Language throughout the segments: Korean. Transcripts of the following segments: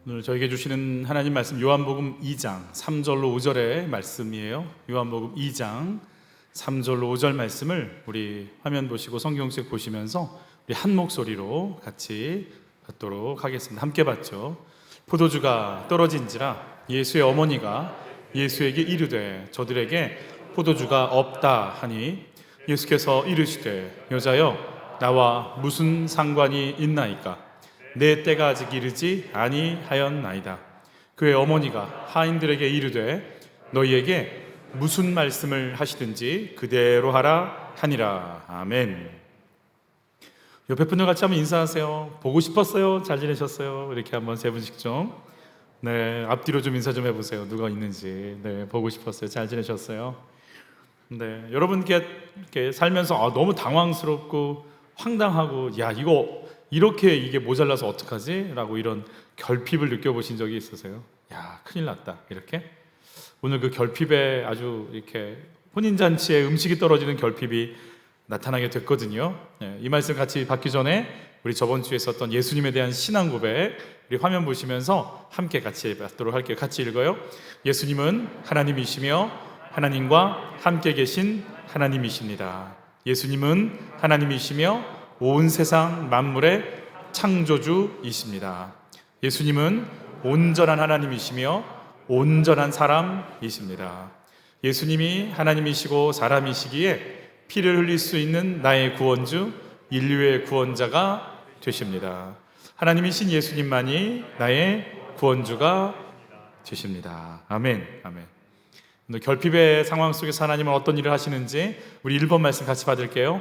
오늘 저에게 주시는 하나님 말씀 요한복음 2장 3절로 5절의 말씀이에요. 요한복음 2장 3절로 5절 말씀을 우리 화면 보시고 성경책 보시면서 우리 한 목소리로 같이 받도록 하겠습니다. 함께 받죠. 포도주가 떨어진지라 예수의 어머니가 예수에게 이르되 저들에게 포도주가 없다 하니 예수께서 이르시되 여자여 나와 무슨 상관이 있나이까 내 때가 아직 이르지 아니하였나이다. 그의 어머니가 하인들에게 이르되 너희에게 무슨 말씀을 하시든지 그대로 하라 하니라. 아멘. 옆에 분들 같이 한번 인사하세요. 보고 싶었어요? 잘 지내셨어요? 이렇게 한번 세 분씩 좀. 네, 앞뒤로 좀 인사 좀 해보세요. 누가 있는지. 네, 보고 싶었어요. 잘 지내셨어요? 네, 여러분 이렇게 살면서 너무 당황스럽고 황당하고 야 이거 이렇게 이게 모자라서 어떡하지? 라고 이런 결핍을 느껴보신 적이 있으세요? 야 큰일 났다 이렇게. 오늘 그 결핍에 아주 이렇게 혼인잔치에 음식이 떨어지는 결핍이 나타나게 됐거든요. 이 말씀 같이 받기 전에 우리 저번 주에 썼던 예수님에 대한 신앙 고백 우리 화면 보시면서 함께 같이 받도록 할게요. 같이 읽어요. 예수님은 하나님이시며 하나님과 함께 계신 하나님이십니다. 예수님은 하나님이시며 온 세상 만물의 창조주이십니다. 예수님은 온전한 하나님이시며 온전한 사람이십니다. 예수님이 하나님이시고 사람이시기에 피를 흘릴 수 있는 나의 구원주, 인류의 구원자가 되십니다. 하나님이신 예수님만이 나의 구원주가 되십니다. 아멘. 아멘. 오늘 결핍의 상황 속에서 하나님은 어떤 일을 하시는지 우리 1번 말씀 같이 받을게요.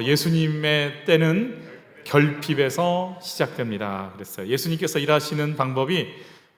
예수님의 때는 결핍에서 시작됩니다. 그랬어요. 예수님께서 일하시는 방법이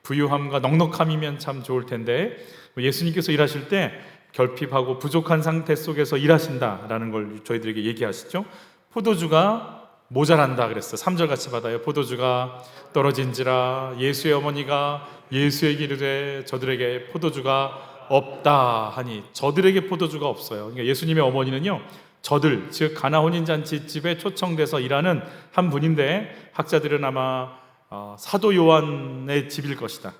부유함과 넉넉함이면 참 좋을 텐데 예수님께서 일하실 때 결핍하고 부족한 상태 속에서 일하신다라는 걸 저희들에게 얘기하시죠. 포도주가 모자란다 그랬어요. 3절 같이 받아요. 포도주가 떨어진지라 예수의 어머니가 예수에게 이르되 저들에게 포도주가 없다 하니 저들에게 포도주가 없어요. 그러니까 예수님의 어머니는요 저들, 즉 가나 혼인잔치집에 초청돼서 일하는 한 분인데 학자들은 아마 사도 요한의 집일 것이다.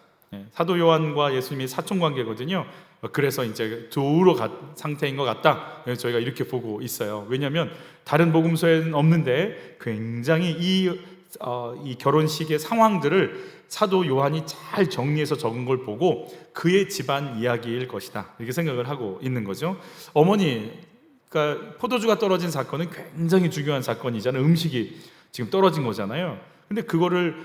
사도 요한과 예수님이 사촌관계거든요. 그래서 이제 두로 상태인 것 같다. 저희가 이렇게 보고 있어요. 왜냐하면 다른 복음서에는 없는데 굉장히 이 결혼식의 상황들을 사도 요한이 잘 정리해서 적은 걸 보고 그의 집안 이야기일 것이다. 이렇게 생각을 하고 있는 거죠. 그러니까 포도주가 떨어진 사건은 굉장히 중요한 사건이잖아요. 음식이 지금 떨어진 거잖아요. 근데 그거를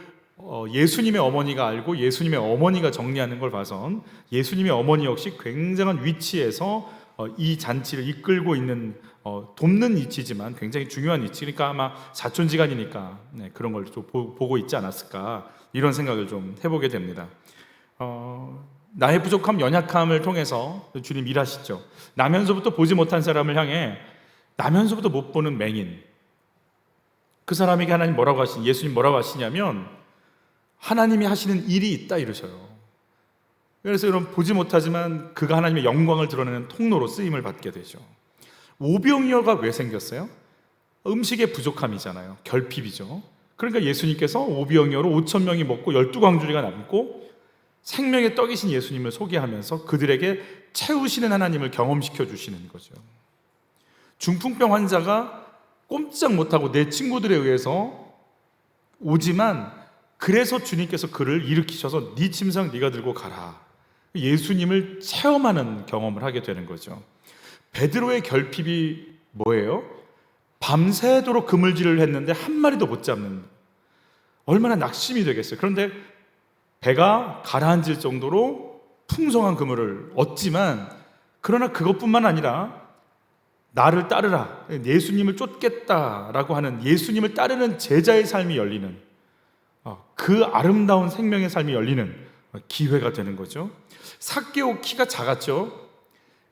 예수님의 어머니가 알고 예수님의 어머니가 정리하는 걸 봐선 예수님의 어머니 역시 굉장한 위치에서 이 잔치를 이끌고 있는 돕는 위치지만 굉장히 중요한 위치. 그러니까 아마 사촌지간이니까 그런 걸 좀 보고 있지 않았을까 이런 생각을 좀 해보게 됩니다. 나의 부족함, 연약함을 통해서 주님 일하시죠. 나면서부터 보지 못한 사람을 향해 나면서부터 못 보는 맹인, 그 사람에게 하나님 뭐라고 하시냐, 예수님 뭐라고 하시냐면 하나님이 하시는 일이 있다 이러셔요. 그래서 여러분 보지 못하지만 그가 하나님의 영광을 드러내는 통로로 쓰임을 받게 되죠. 오병이어가 왜 생겼어요? 음식의 부족함이잖아요. 결핍이죠. 그러니까 예수님께서 오병이어로 5천 명이 먹고 12광주리가 남고 생명의 떡이신 예수님을 소개하면서 그들에게 채우시는 하나님을 경험시켜 주시는 거죠. 중풍병 환자가 꼼짝 못하고 내 친구들에 의해서 오지만 그래서 주님께서 그를 일으키셔서 네 침상 네가 들고 가라. 예수님을 체험하는 경험을 하게 되는 거죠. 베드로의 결핍이 뭐예요? 밤새도록 그물질을 했는데 한 마리도 못 잡는, 얼마나 낙심이 되겠어요. 그런데 배가 가라앉을 정도로 풍성한 그물을 얻지만 그러나 그것뿐만 아니라 나를 따르라, 예수님을 쫓겠다라고 하는 예수님을 따르는 제자의 삶이 열리는 그 아름다운 생명의 삶이 열리는 기회가 되는 거죠. 삭개오 키가 작았죠.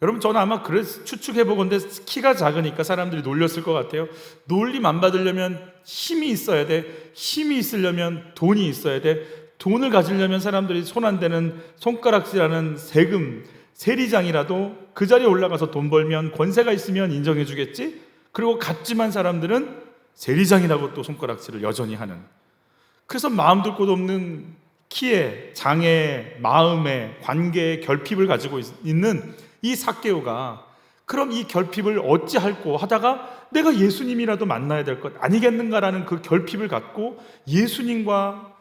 여러분 저는 아마 추측해보건데 키가 작으니까 사람들이 놀렸을 것 같아요. 놀림 안 받으려면 힘이 있어야 돼. 힘이 있으려면 돈이 있어야 돼. 돈을 가지려면 사람들이 손 안 대는 손가락질하는 세리장이라도 그 자리에 올라가서 돈 벌면 권세가 있으면 인정해 주겠지. 그리고 같지만 사람들은 세리장이라고 또 손가락질을 여전히 하는, 그래서 마음 둘 곳 없는 키에, 장에, 마음에, 관계에 결핍을 가지고 있는 이 삭개오가 그럼 이 결핍을 어찌할꼬 하다가 내가 예수님이라도 만나야 될 것 아니겠는가라는 그 결핍을 갖고 예수님과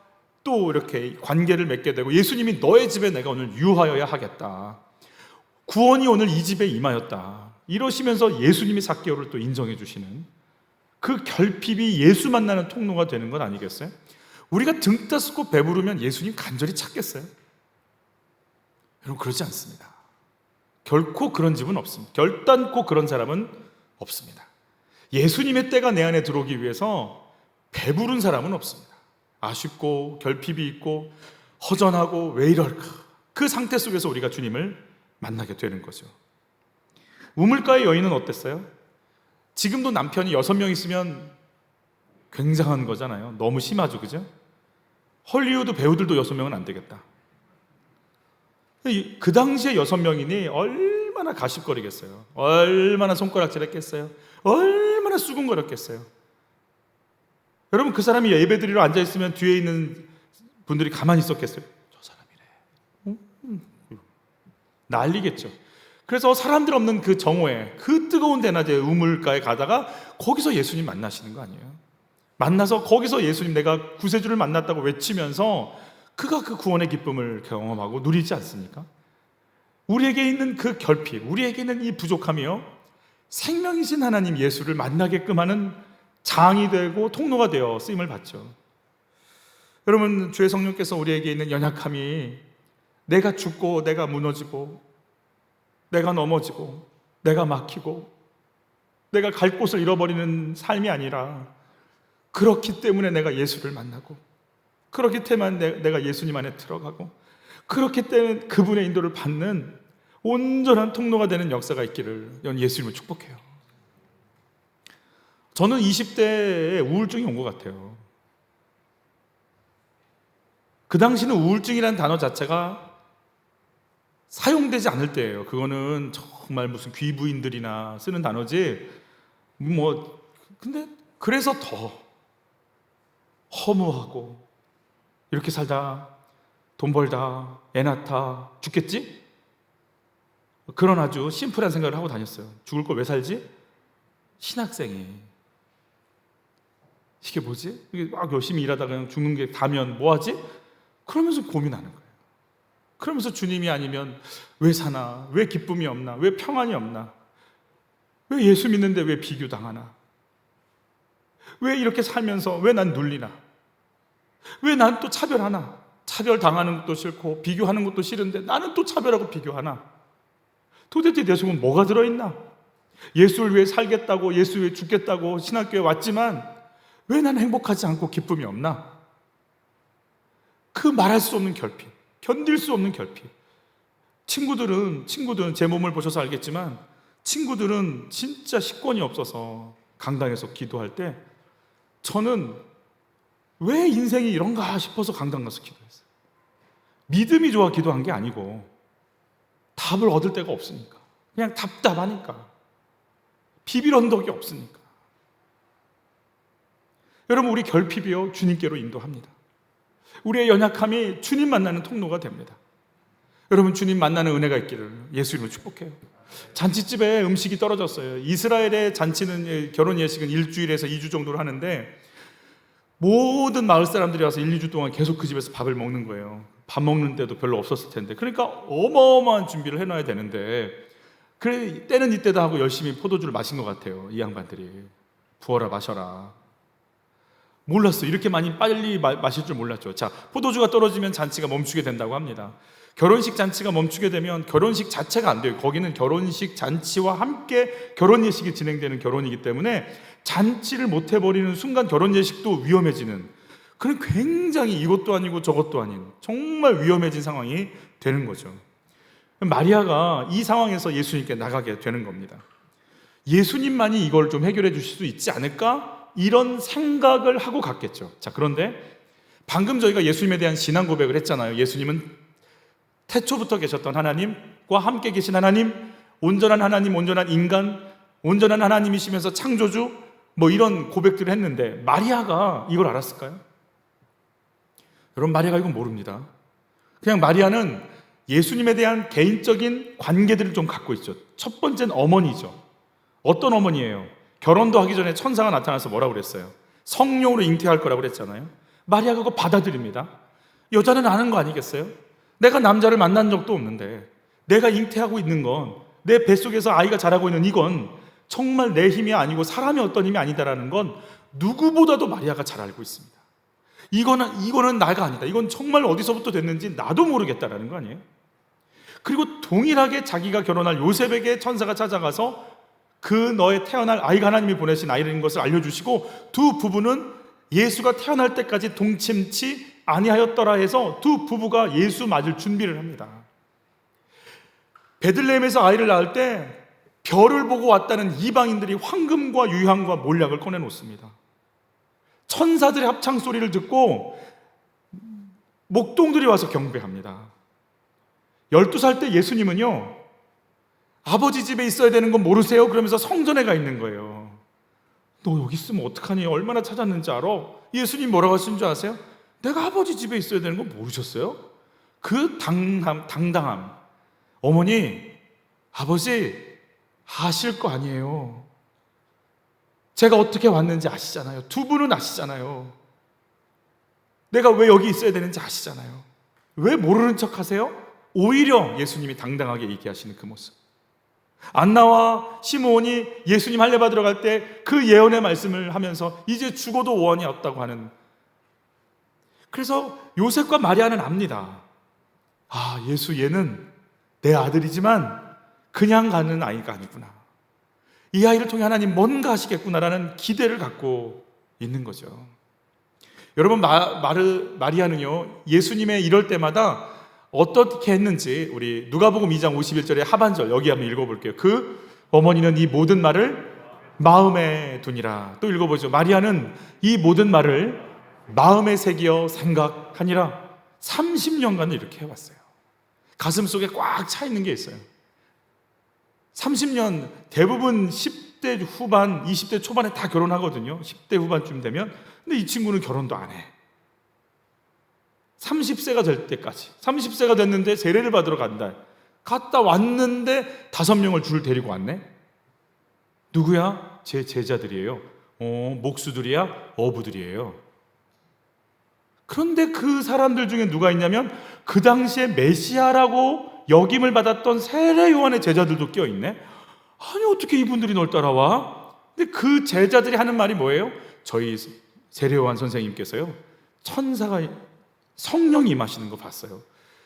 또 이렇게 관계를 맺게 되고, 예수님이 너의 집에 내가 오늘 유하여야 하겠다, 구원이 오늘 이 집에 임하였다, 이러시면서 예수님이 삭개오를 또 인정해 주시는 그 결핍이 예수 만나는 통로가 되는 건 아니겠어요? 우리가 등 따스고 배부르면 예수님 간절히 찾겠어요? 여러분, 그러지 않습니다. 결코 그런 집은 없습니다. 결단코 그런 사람은 없습니다. 예수님의 때가 내 안에 들어오기 위해서 배부른 사람은 없습니다. 아쉽고 결핍이 있고 허전하고 왜 이럴까, 그 상태 속에서 우리가 주님을 만나게 되는 거죠. 우물가의 여인은 어땠어요? 지금도 남편이 6명 있으면 굉장한 거잖아요. 너무 심하죠, 그죠? 헐리우드 배우들도 6명은 안 되겠다. 그 당시에 6명이니 얼마나 가십거리겠어요? 얼마나 손가락질 했겠어요? 얼마나 수군거렸겠어요? 여러분, 그 사람이 예배드리러 앉아있으면 뒤에 있는 분들이 가만히 있었겠어요? 저 사람이래. 난리겠죠. 그래서 사람들 없는 그 정오에, 그 뜨거운 대낮에 우물가에 가다가 거기서 예수님 만나시는 거 아니에요? 만나서 거기서 예수님, 내가 구세주를 만났다고 외치면서 그가 그 구원의 기쁨을 경험하고 누리지 않습니까? 우리에게 있는 그 결핍, 우리에게 있는 이 부족함이요, 생명이신 하나님 예수를 만나게끔 하는 장이 되고 통로가 되어 쓰임을 받죠. 여러분, 주의 성령께서 우리에게 있는 연약함이 내가 죽고 내가 무너지고 내가 넘어지고 내가 막히고 내가 갈 곳을 잃어버리는 삶이 아니라, 그렇기 때문에 내가 예수를 만나고, 그렇기 때문에 내가 예수님 안에 들어가고, 그렇기 때문에 그분의 인도를 받는 온전한 통로가 되는 역사가 있기를 예수님을 축복해요. 저는 20대에 우울증이 온 것 같아요. 그 당시는 우울증이라는 단어 자체가 사용되지 않을 때예요. 그거는 정말 무슨 귀부인들이나 쓰는 단어지, 근데 그래서 더 허무하고, 이렇게 살다 돈 벌다 애 낳다 죽겠지? 그런 아주 심플한 생각을 하고 다녔어요. 죽을 거 왜 살지? 신학생이 이게 뭐지? 이게 막 열심히 일하다가 그냥 죽는 게 다면 뭐하지? 그러면서 고민하는 거예요. 그러면서 주님이 아니면 왜 사나? 왜 기쁨이 없나? 왜 평안이 없나? 왜 예수 믿는데 왜 비교당하나? 왜 이렇게 살면서 왜 난 눌리나? 왜 난 또 차별하나? 차별당하는 것도 싫고 비교하는 것도 싫은데 나는 또 차별하고 비교하나? 도대체 내 속은 뭐가 들어있나? 예수를 위해 살겠다고, 예수 위해 죽겠다고 신학교에 왔지만 왜 난 행복하지 않고 기쁨이 없나? 그 말할 수 없는 결핍, 견딜 수 없는 결핍. 친구들은 제 몸을 보셔서 알겠지만, 친구들은 진짜 식권이 없어서 강당에서 기도할 때 저는 왜 인생이 이런가 싶어서 강당 가서 기도했어요. 믿음이 좋아 기도한 게 아니고 답을 얻을 데가 없으니까, 그냥 답답하니까, 비빌 언덕이 없으니까. 여러분, 우리 결핍이요 주님께로 인도합니다. 우리의 연약함이 주님 만나는 통로가 됩니다. 여러분, 주님 만나는 은혜가 있기를 예수님을 축복해요. 잔치집에 음식이 떨어졌어요. 이스라엘의 잔치는, 결혼 예식은 일주일에서 2주 정도로 하는데 모든 마을 사람들이 와서 1, 2주 동안 계속 그 집에서 밥을 먹는 거예요. 밥 먹는 데도 별로 없었을 텐데, 그러니까 어마어마한 준비를 해놔야 되는데, 그래 때는 이때다 하고 열심히 포도주를 마신 것 같아요. 이 양반들이 부어라 마셔라. 몰랐어요. 이렇게 많이 빨리 마실 줄 몰랐죠. 자, 포도주가 떨어지면 잔치가 멈추게 된다고 합니다. 결혼식 잔치가 멈추게 되면 결혼식 자체가 안 돼요. 거기는 결혼식 잔치와 함께 결혼 예식이 진행되는 결혼이기 때문에 잔치를 못 해버리는 순간 결혼 예식도 위험해지는, 그런 굉장히 이것도 아니고 저것도 아닌 정말 위험해진 상황이 되는 거죠. 마리아가 이 상황에서 예수님께 나가게 되는 겁니다. 예수님만이 이걸 좀 해결해 주실 수 있지 않을까? 이런 생각을 하고 갔겠죠. 자, 그런데 방금 저희가 예수님에 대한 신앙 고백을 했잖아요. 예수님은 태초부터 계셨던 하나님과 함께 계신 하나님, 온전한 하나님, 온전한 인간, 온전한 하나님이시면서 창조주, 이런 고백들을 했는데 마리아가 이걸 알았을까요? 여러분, 마리아가 이건 모릅니다. 그냥 마리아는 예수님에 대한 개인적인 관계들을 좀 갖고 있죠. 첫 번째는 어머니죠. 어떤 어머니예요? 결혼도 하기 전에 천사가 나타나서 뭐라고 그랬어요? 성령으로 잉태할 거라고 그랬잖아요. 마리아가 그거 받아들입니다. 여자는 아는 거 아니겠어요? 내가 남자를 만난 적도 없는데 내가 잉태하고 있는 건, 내 뱃속에서 아이가 자라고 있는 이건 정말 내 힘이 아니고 사람의 어떤 힘이 아니다라는 건 누구보다도 마리아가 잘 알고 있습니다. 이거는 나가 아니다. 이건 정말 어디서부터 됐는지 나도 모르겠다라는 거 아니에요? 그리고 동일하게 자기가 결혼할 요셉에게 천사가 찾아가서 그 너의 태어날 아이가 하나님이 보내신 아이라는 것을 알려주시고, 두 부부는 예수가 태어날 때까지 동침치 아니하였더라 해서 두 부부가 예수 맞을 준비를 합니다. 베들레헴에서 아이를 낳을 때 별을 보고 왔다는 이방인들이 황금과 유향과 몰약을 꺼내놓습니다. 천사들의 합창 소리를 듣고 목동들이 와서 경배합니다. 12살 때 예수님은요, 아버지 집에 있어야 되는 건 모르세요? 그러면서 성전에 가 있는 거예요. 너 여기 있으면 어떡하니? 얼마나 찾았는지 알아? 예수님 뭐라고 하신 줄 아세요? 내가 아버지 집에 있어야 되는 건 모르셨어요? 그 당당함. 어머니, 아버지 아실 거 아니에요. 제가 어떻게 왔는지 아시잖아요. 두 분은 아시잖아요. 내가 왜 여기 있어야 되는지 아시잖아요. 왜 모르는 척 하세요? 오히려 예수님이 당당하게 얘기하시는 그 모습. 안나와 시므온이 예수님 할례 받으러 갈 때 그 예언의 말씀을 하면서 이제 죽어도 원이 없다고 하는. 그래서 요셉과 마리아는 압니다. 아, 예수 얘는 내 아들이지만 그냥 가는 아이가 아니구나. 이 아이를 통해 하나님 뭔가 하시겠구나라는 기대를 갖고 있는 거죠. 여러분, 마리아는요, 예수님의 이럴 때마다 어떻게 했는지 우리 누가복음 2장 51절의 하반절 여기 한번 읽어볼게요. 그 어머니는 이 모든 말을 마음에 두니라. 또 읽어보죠. 마리아는 이 모든 말을 마음에 새기어 생각하니라. 30년간 이렇게 해왔어요. 가슴 속에 꽉 차 있는 게 있어요. 30년, 대부분 10대 후반, 20대 초반에 다 결혼하거든요. 10대 후반쯤 되면. 근데 이 친구는 결혼도 안 해. 30세가 될 때까지. 30세가 됐는데 세례를 받으러 간다. 갔다 왔는데 5명을 줄 데리고 왔네. 누구야? 제 제자들이에요. 목수들이야? 어부들이에요. 그런데 그 사람들 중에 누가 있냐면 그 당시에 메시아라고 역임을 받았던 세례 요한의 제자들도 껴있네. 아니, 어떻게 이분들이 널 따라와? 근데 그 제자들이 하는 말이 뭐예요? 저희 세례 요한 선생님께서요, 천사가, 성령이 임하시는 거 봤어요.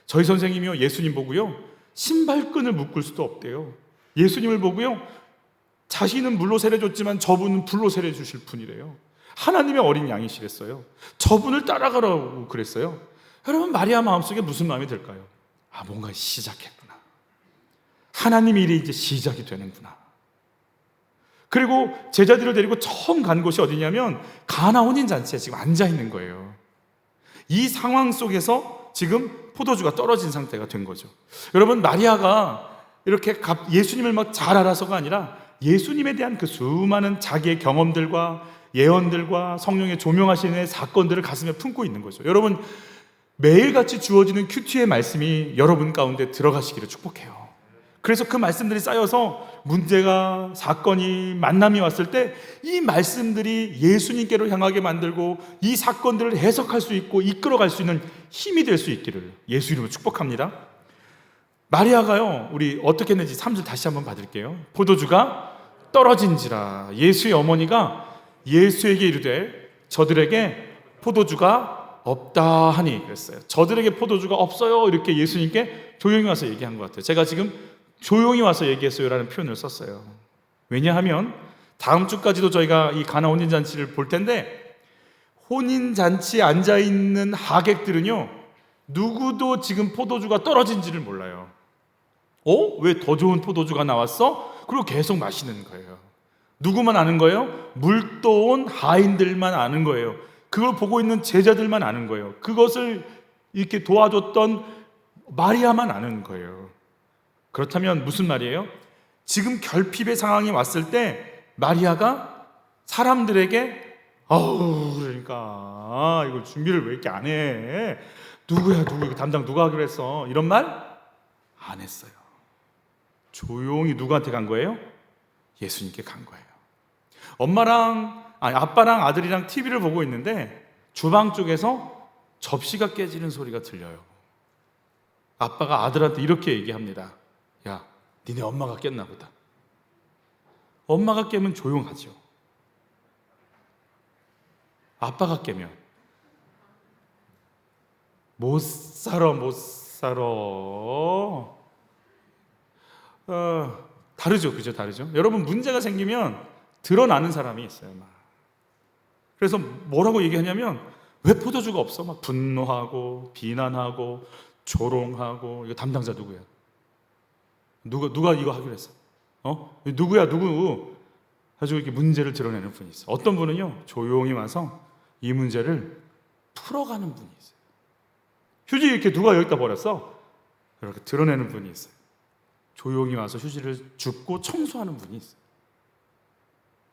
저희 선생님이요, 예수님 보고요, 신발끈을 묶을 수도 없대요. 예수님을 보고요, 자신은 물로 세례 줬지만 저분은 불로 세례 주실 분이래요. 하나님의 어린 양이시랬어요. 저분을 따라가라고 그랬어요. 여러분, 마리아 마음속에 무슨 마음이 들까요? 아, 뭔가 시작했구나. 하나님의 일이 이제 시작이 되는구나. 그리고 제자들을 데리고 처음 간 곳이 어디냐면 가나 혼인잔치에 지금 앉아 있는 거예요. 이 상황 속에서 지금 포도주가 떨어진 상태가 된 거죠. 여러분, 마리아가 이렇게 예수님을 막 잘 알아서가 아니라 예수님에 대한 그 수많은 자기의 경험들과 예언들과 성령의 조명하시는 사건들을 가슴에 품고 있는 거죠. 여러분, 매일같이 주어지는 큐티의 말씀이 여러분 가운데 들어가시기를 축복해요. 그래서 그 말씀들이 쌓여서 문제가, 사건이, 만남이 왔을 때 이 말씀들이 예수님께로 향하게 만들고 이 사건들을 해석할 수 있고 이끌어갈 수 있는 힘이 될 수 있기를 예수 이름으로 축복합니다. 마리아가요, 우리 어떻게 했는지 3절 다시 한번 받을게요. 포도주가 떨어진지라. 예수의 어머니가 예수에게 이르되 저들에게 포도주가 없다 하니 그랬어요. 저들에게 포도주가 없어요. 이렇게 예수님께 조용히 와서 얘기한 것 같아요. 제가 지금 조용히 와서 얘기했어요 라는 표현을 썼어요. 왜냐하면 다음 주까지도 저희가 이 가나 혼인잔치를 볼 텐데, 혼인잔치에 앉아있는 하객들은요, 누구도 지금 포도주가 떨어진지를 몰라요. 왜 더 좋은 포도주가 나왔어? 그리고 계속 마시는 거예요. 누구만 아는 거예요? 물도온 하인들만 아는 거예요. 그걸 보고 있는 제자들만 아는 거예요. 그것을 이렇게 도와줬던 마리아만 아는 거예요. 그렇다면 무슨 말이에요? 지금 결핍의 상황이 왔을 때 마리아가 사람들에게 아우, 그러니까 이걸 준비를 왜 이렇게 안 해? 누구야, 누구, 이거 담당 누가 하기로 했어? 이런 말 안 했어요. 조용히 누구한테 간 거예요? 예수님께 간 거예요. 아빠랑 아들이랑 TV를 보고 있는데 주방 쪽에서 접시가 깨지는 소리가 들려요. 아빠가 아들한테 이렇게 얘기합니다. 야, 니네 엄마가 깼나 보다. 엄마가 깨면 조용하죠. 아빠가 깨면 못 살아. 다르죠, 그죠? 다르죠. 여러분, 문제가 생기면 드러나는 사람이 있어요. 막. 그래서 뭐라고 얘기하냐면, 왜 포도주가 없어? 막 분노하고 비난하고 조롱하고. 이거 담당자 누구야? 누가 이거 하기로 했어? 누구야, 누구? 아주 이렇게 문제를 드러내는 분이 있어요. 어떤 분은요, 조용히 와서 이 문제를 풀어가는 분이 있어요. 휴지 이렇게 누가 여기다 버렸어? 이렇게 드러내는 분이 있어요. 조용히 와서 휴지를 줍고 청소하는 분이 있어요.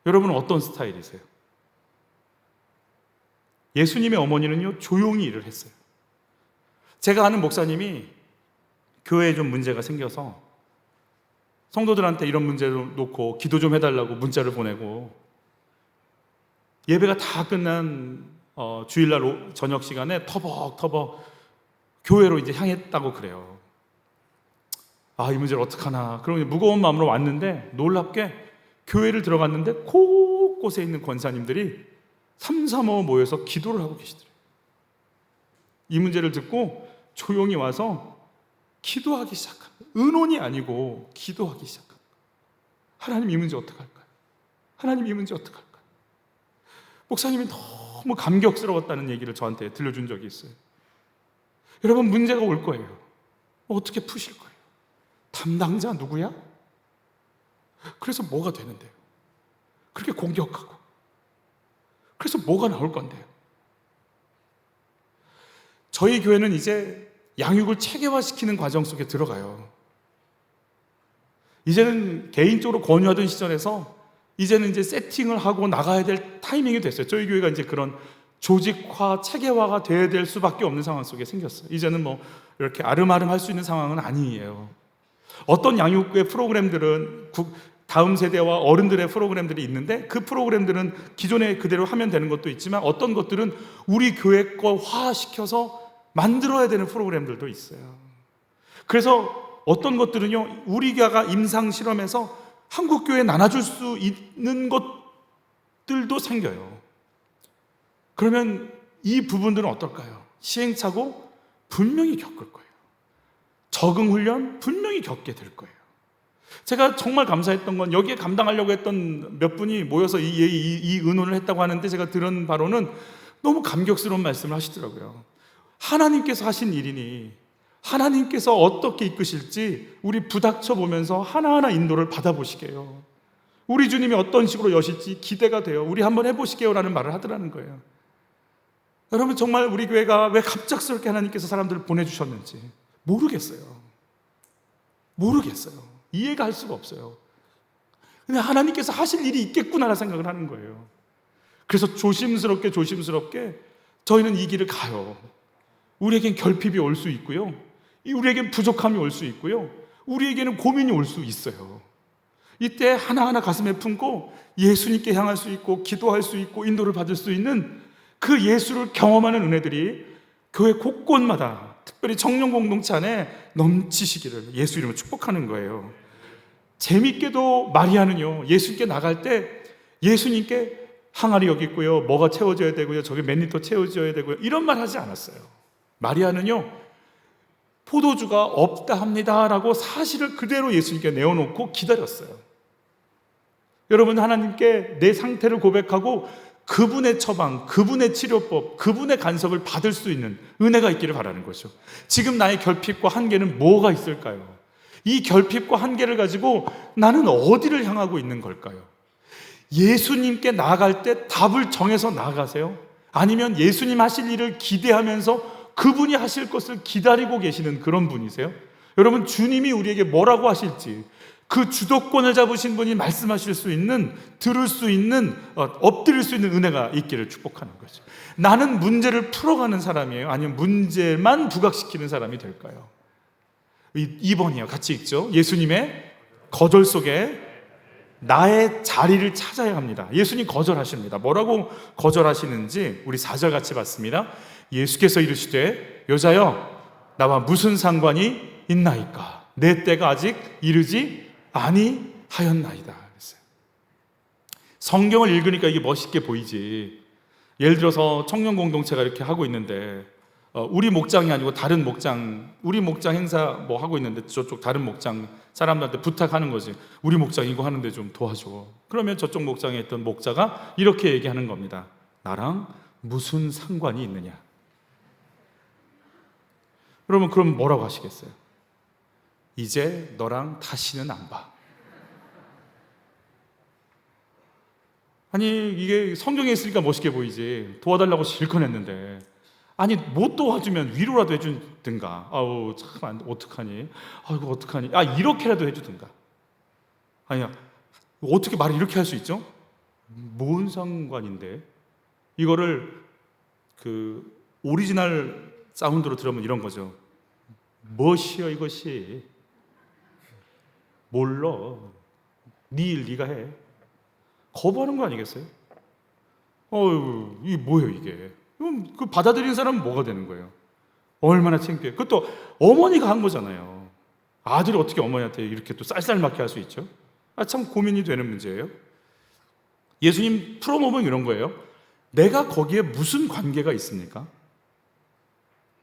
여러분은 어떤 스타일이세요? 예수님의 어머니는요, 조용히 일을 했어요. 제가 아는 목사님이 교회에 좀 문제가 생겨서 성도들한테 이런 문제를 놓고 기도 좀 해달라고 문자를 보내고, 예배가 다 끝난 주일날 저녁 시간에 터벅터벅 교회로 이제 향했다고 그래요. 이 문제를 어떡하나. 그러면 무거운 마음으로 왔는데, 놀랍게 교회를 들어갔는데 곳곳에 있는 권사님들이 삼삼오오 모여서 기도를 하고 계시더래요. 이 문제를 듣고 조용히 와서 기도하기 시작한, 의논이 아니고 기도하기 시작한. 하나님, 이 문제 어떡할까요? 하나님, 이 문제 어떡할까요? 목사님이 너무 감격스러웠다는 얘기를 저한테 들려준 적이 있어요. 여러분, 문제가 올 거예요. 어떻게 푸실 거예요? 담당자 누구야? 그래서 뭐가 되는데요? 그렇게 공격하고. 그래서 뭐가 나올 건데요? 저희 교회는 이제 양육을 체계화시키는 과정 속에 들어가요. 이제는 개인적으로 권유하던 시절에서 이제는 이제 세팅을 하고 나가야 될 타이밍이 됐어요. 저희 교회가 이제 그런 조직화, 체계화가 돼야 될 수밖에 없는 상황 속에 생겼어요. 이제는 뭐 이렇게 아름아름 할 수 있는 상황은 아니에요. 어떤 양육의 프로그램들은 다음 세대와 어른들의 프로그램들이 있는데, 그 프로그램들은 기존에 그대로 하면 되는 것도 있지만, 어떤 것들은 우리 교회 거화시켜서 만들어야 되는 프로그램들도 있어요. 그래서 어떤 것들은요, 우리 교회가 임상 실험에서 한국 교회에 나눠줄 수 있는 것들도 생겨요. 그러면 이 부분들은 어떨까요? 시행착오 분명히 겪을 거예요. 적응 훈련 분명히 겪게 될 거예요. 제가 정말 감사했던 건, 여기에 감당하려고 했던 몇 분이 모여서 이 의논을 했다고 하는데, 제가 들은 바로는 너무 감격스러운 말씀을 하시더라고요. 하나님께서 하신 일이니 하나님께서 어떻게 이끄실지 우리 부닥쳐 보면서 하나하나 인도를 받아보시게요. 우리 주님이 어떤 식으로 여실지 기대가 돼요. 우리 한번 해보시게요 라는 말을 하더라는 거예요. 여러분, 정말 우리 교회가 왜 갑작스럽게 하나님께서 사람들을 보내주셨는지 모르겠어요. 이해가 할 수가 없어요. 근데 하나님께서 하실 일이 있겠구나라는 생각을 하는 거예요. 그래서 조심스럽게 저희는 이 길을 가요. 우리에겐 결핍이 올 수 있고요, 우리에겐 부족함이 올 수 있고요, 우리에게는 고민이 올 수 있어요. 이때 하나하나 가슴에 품고 예수님께 향할 수 있고, 기도할 수 있고, 인도를 받을 수 있는 그 예수를 경험하는 은혜들이 교회 곳곳마다, 특별히 청년 공동체 안에 넘치시기를 예수 이름으로 축복하는 거예요. 재밌게도 마리아는요, 예수님께 나갈 때 예수님께 항아리 여기 있고요, 뭐가 채워져야 되고요, 저기 몇 리터 채워져야 되고요, 이런 말 하지 않았어요. 마리아는요, 포도주가 없다 합니다라고 사실을 그대로 예수님께 내어놓고 기다렸어요. 여러분, 하나님께 내 상태를 고백하고 그분의 처방, 그분의 치료법, 그분의 간섭을 받을 수 있는 은혜가 있기를 바라는 거죠. 지금 나의 결핍과 한계는 뭐가 있을까요? 이 결핍과 한계를 가지고 나는 어디를 향하고 있는 걸까요? 예수님께 나아갈 때 답을 정해서 나아가세요? 아니면 예수님 하실 일을 기대하면서 그분이 하실 것을 기다리고 계시는 그런 분이세요? 여러분, 주님이 우리에게 뭐라고 하실지, 그 주도권을 잡으신 분이 말씀하실 수 있는, 들을 수 있는, 엎드릴 수 있는 은혜가 있기를 축복하는 거죠. 나는 문제를 풀어가는 사람이에요? 아니면 문제만 부각시키는 사람이 될까요? 2번이에요. 같이 읽죠. 예수님의 거절 속에 나의 자리를 찾아야 합니다. 예수님 거절하십니다. 뭐라고 거절하시는지 우리 4절 같이 봤습니다. 예수께서 이르시되 여자여 나와 무슨 상관이 있나이까? 내 때가 아직 이르지 아니하였나이다. 그랬어요. 성경을 읽으니까 이게 멋있게 보이지. 예를 들어서 청년 공동체가 이렇게 하고 있는데 우리 목장이 아니고 다른 목장, 우리 목장 행사 뭐 하고 있는데 저쪽 다른 목장 사람들한테 부탁하는 거지. 우리 목장 이거 하는데 좀 도와줘. 그러면 저쪽 목장에 있던 목자가 이렇게 얘기하는 겁니다. 나랑 무슨 상관이 있느냐? 그럼 뭐라고 하시겠어요? 이제 너랑 다시는 안 봐. 아니 이게 성경에 있으니까 멋있게 보이지. 도와달라고 실컷 했는데 아니 못 도와주면 위로라도 해주든가. 아우 참 어떡하니? 아이고 어떡하니? 이렇게라도 해주든가. 아니야 어떻게 말을 이렇게 할 수 있죠? 뭔 상관인데? 이거를 그 오리지널 사운드로 들으면 이런 거죠. 무엇이여 이것이? 몰라. 네 일 네가 해. 거부하는 거 아니겠어요? 이게 뭐예요 이게? 그럼 그 받아들이는 사람은 뭐가 되는 거예요? 얼마나 창피해. 그것도 어머니가 한 거잖아요. 아들이 어떻게 어머니한테 이렇게 또 쌀쌀맞게 할 수 있죠? 참 고민이 되는 문제예요. 예수님 풀어놓으면 이런 거예요. 내가 거기에 무슨 관계가 있습니까?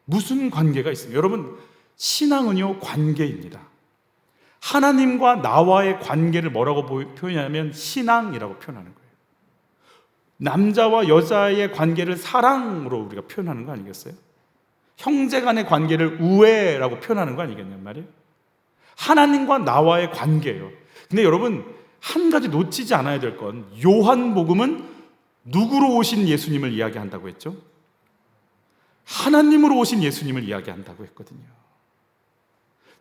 무슨 관계가 있습니까? 여러분 신앙은요 관계입니다. 하나님과 나와의 관계를 뭐라고 표현하냐면 신앙이라고 표현하는 거예요. 남자와 여자의 관계를 사랑으로 우리가 표현하는 거 아니겠어요? 형제 간의 관계를 우애라고 표현하는 거 아니겠냔 말이에요. 하나님과 나와의 관계예요. 근데 여러분 한 가지 놓치지 않아야 될 건 요한복음은 누구로 오신 예수님을 이야기한다고 했죠? 하나님으로 오신 예수님을 이야기한다고 했거든요.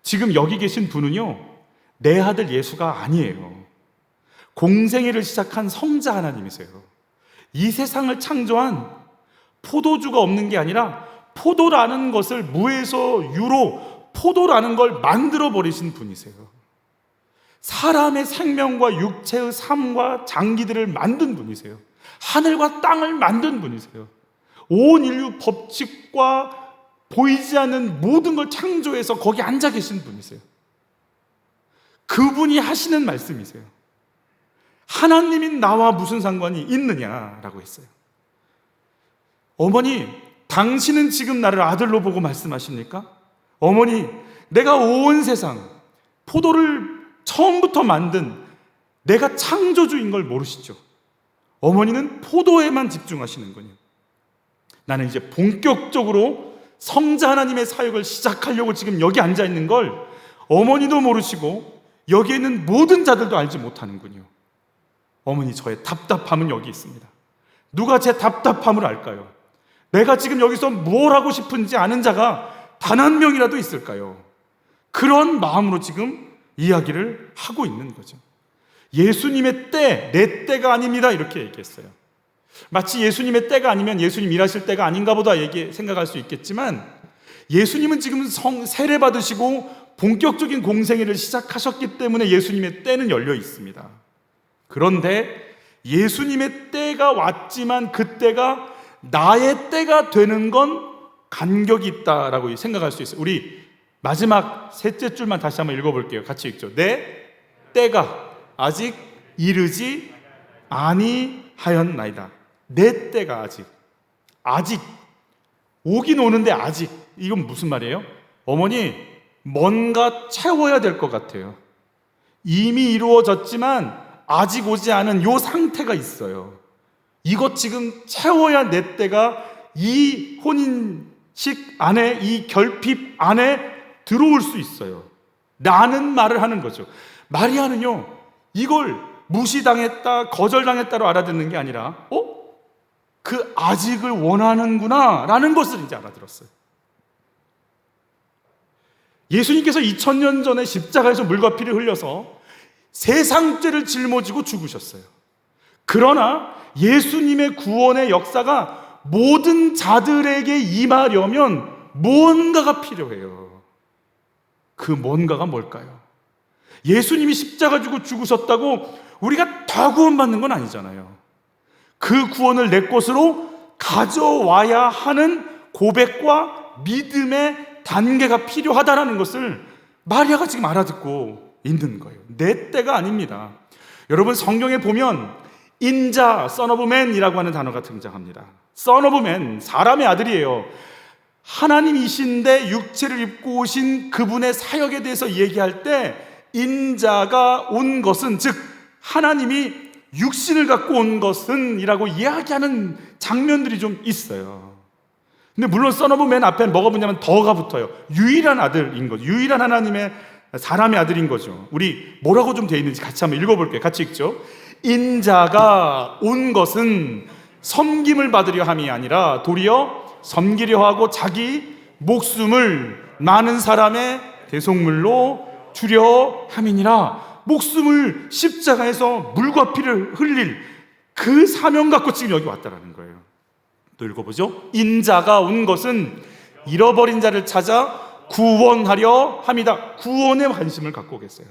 지금 여기 계신 분은요 내 아들 예수가 아니에요. 공생애를 시작한 성자 하나님이세요. 이 세상을 창조한 포도주가 없는 게 아니라 포도라는 것을 무에서 유로 포도라는 걸 만들어 버리신 분이세요. 사람의 생명과 육체의 삶과 장기들을 만든 분이세요. 하늘과 땅을 만든 분이세요. 온 인류 법칙과 보이지 않는 모든 걸 창조해서 거기 앉아 계신 분이세요. 그분이 하시는 말씀이세요. 하나님인 나와 무슨 상관이 있느냐라고 했어요. 어머니, 당신은 지금 나를 아들로 보고 말씀하십니까? 어머니, 내가 온 세상 포도를 처음부터 만든 내가 창조주인 걸 모르시죠? 어머니는 포도에만 집중하시는군요. 나는 이제 본격적으로 성자 하나님의 사역을 시작하려고 지금 여기 앉아 있는 걸 어머니도 모르시고 여기에 있는 모든 자들도 알지 못하는군요. 어머니, 저의 답답함은 여기 있습니다. 누가 제 답답함을 알까요? 내가 지금 여기서 뭘 하고 싶은지 아는 자가 단 한 명이라도 있을까요? 그런 마음으로 지금 이야기를 하고 있는 거죠. 예수님의 때, 내 때가 아닙니다 이렇게 얘기했어요. 마치 예수님의 때가 아니면 예수님 일하실 때가 아닌가 보다 생각할 수 있겠지만 예수님은 지금 세례 받으시고 본격적인 공생애를 시작하셨기 때문에 예수님의 때는 열려 있습니다. 그런데 예수님의 때가 왔지만 그 때가 나의 때가 되는 건 간격이 있다라고 생각할 수 있어요. 우리 마지막 셋째 줄만 다시 한번 읽어볼게요. 같이 읽죠. 내 때가 아직 이르지 아니하였나이다. 내 때가 아직 오긴 오는데 아직. 이건 무슨 말이에요? 어머니, 뭔가 채워야 될 것 같아요. 이미 이루어졌지만 아직 오지 않은 요 상태가 있어요. 이것 지금 채워야 내 때가 이 혼인식 안에, 이 결핍 안에 들어올 수 있어요 라는 말을 하는 거죠. 마리아는요 이걸 무시당했다, 거절당했다로 알아듣는 게 아니라 그 아직을 원하는구나 라는 것을 이제 알아들었어요. 예수님께서 2000년 전에 십자가에서 물과 피를 흘려서 세상 죄를 짊어지고 죽으셨어요. 그러나 예수님의 구원의 역사가 모든 자들에게 임하려면 뭔가가 필요해요. 그 뭔가가 뭘까요? 예수님이 십자가 지고 죽으셨다고 우리가 다 구원받는 건 아니잖아요. 그 구원을 내 것으로 가져와야 하는 고백과 믿음의 단계가 필요하다는 것을 마리아가 지금 알아듣고 있는 거예요. 내 때가 아닙니다. 여러분, 성경에 보면 인자, son of man이라고 하는 단어가 등장합니다. son of man, 사람의 아들이에요. 하나님이신데 육체를 입고 오신 그분의 사역에 대해서 얘기할 때 인자가 온 것은, 즉 하나님이 육신을 갖고 온 것은 이라고 이야기하는 장면들이 좀 있어요. 근데 물론 son of man 앞에 뭐가 붙냐면 더가 붙어요. 유일한 아들인 거죠. 유일한 하나님의 사람의 아들인 거죠. 우리 뭐라고 좀 되어 있는지 같이 한번 읽어볼게요. 같이 읽죠. 인자가 온 것은 섬김을 받으려 함이 아니라 도리어 섬기려 하고 자기 목숨을 많은 사람의 대속물로 주려 함이니라. 목숨을 십자가에서 물과 피를 흘릴 그 사명 갖고 지금 여기 왔다라는 거예요. 또 읽어보죠. 인자가 온 것은 잃어버린 자를 찾아 구원하려 함이다. 구원에 관심을 갖고 계세요.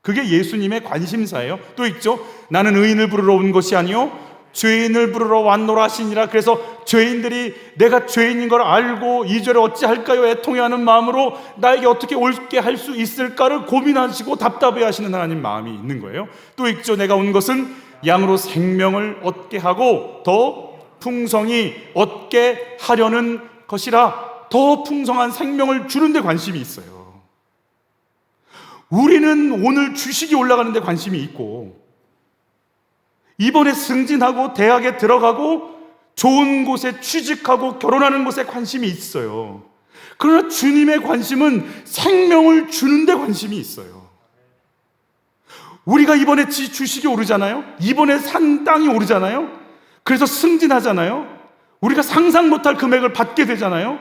그게 예수님의 관심사예요. 또 있죠. 나는 의인을 부르러 온 것이 아니요 죄인을 부르러 왔노라 하시니라. 그래서 죄인들이 내가 죄인인 걸 알고 2절에 어찌할까요? 애통해하는 마음으로 나에게 어떻게 옳게 할 수 있을까를 고민하시고 답답해하시는 하나님 마음이 있는 거예요. 또 있죠. 내가 온 것은 양으로 생명을 얻게 하고 더 풍성히 얻게 하려는 것이라. 더 풍성한 생명을 주는 데 관심이 있어요. 우리는 오늘 주식이 올라가는 데 관심이 있고, 이번에 승진하고 대학에 들어가고 좋은 곳에 취직하고 결혼하는 것에 관심이 있어요. 그러나 주님의 관심은 생명을 주는 데 관심이 있어요. 우리가 이번에 주식이 오르잖아요. 이번에 산 땅이 오르잖아요. 그래서 승진하잖아요. 우리가 상상 못할 금액을 받게 되잖아요.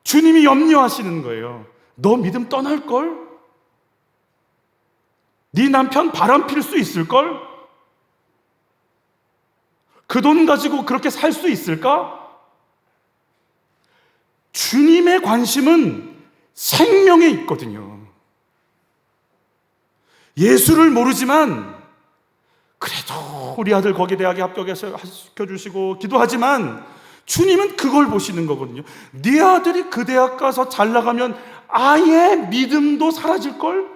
주님이 염려하시는 거예요. 너 믿음 떠날걸? 네 남편 바람 필 수 있을걸? 그 돈 가지고 그렇게 살 수 있을까? 주님의 관심은 생명에 있거든요. 예수를 모르지만 그래도 우리 아들 거기 대학에 합격해서 시켜주시고 기도하지만 주님은 그걸 보시는 거거든요. 네 아들이 그 대학 가서 잘 나가면 아예 믿음도 사라질걸?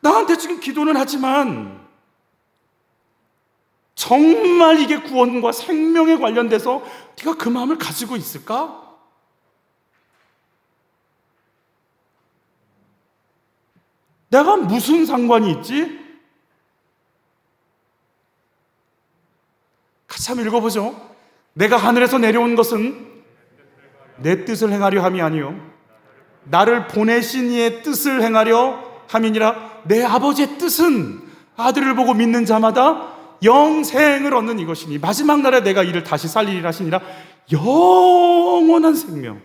나한테 지금 기도는 하지만 정말 이게 구원과 생명에 관련돼서 네가 그 마음을 가지고 있을까? 내가 무슨 상관이 있지? 같이 한번 읽어보죠. 내가 하늘에서 내려온 것은 내 뜻을 행하려 함이 아니요 나를 보내신 이의 뜻을 행하려 함이니라. 내 아버지의 뜻은 아들을 보고 믿는 자마다 영생을 얻는 이것이니 마지막 날에 내가 이를 다시 살리리라 하시니라. 영원한 생명.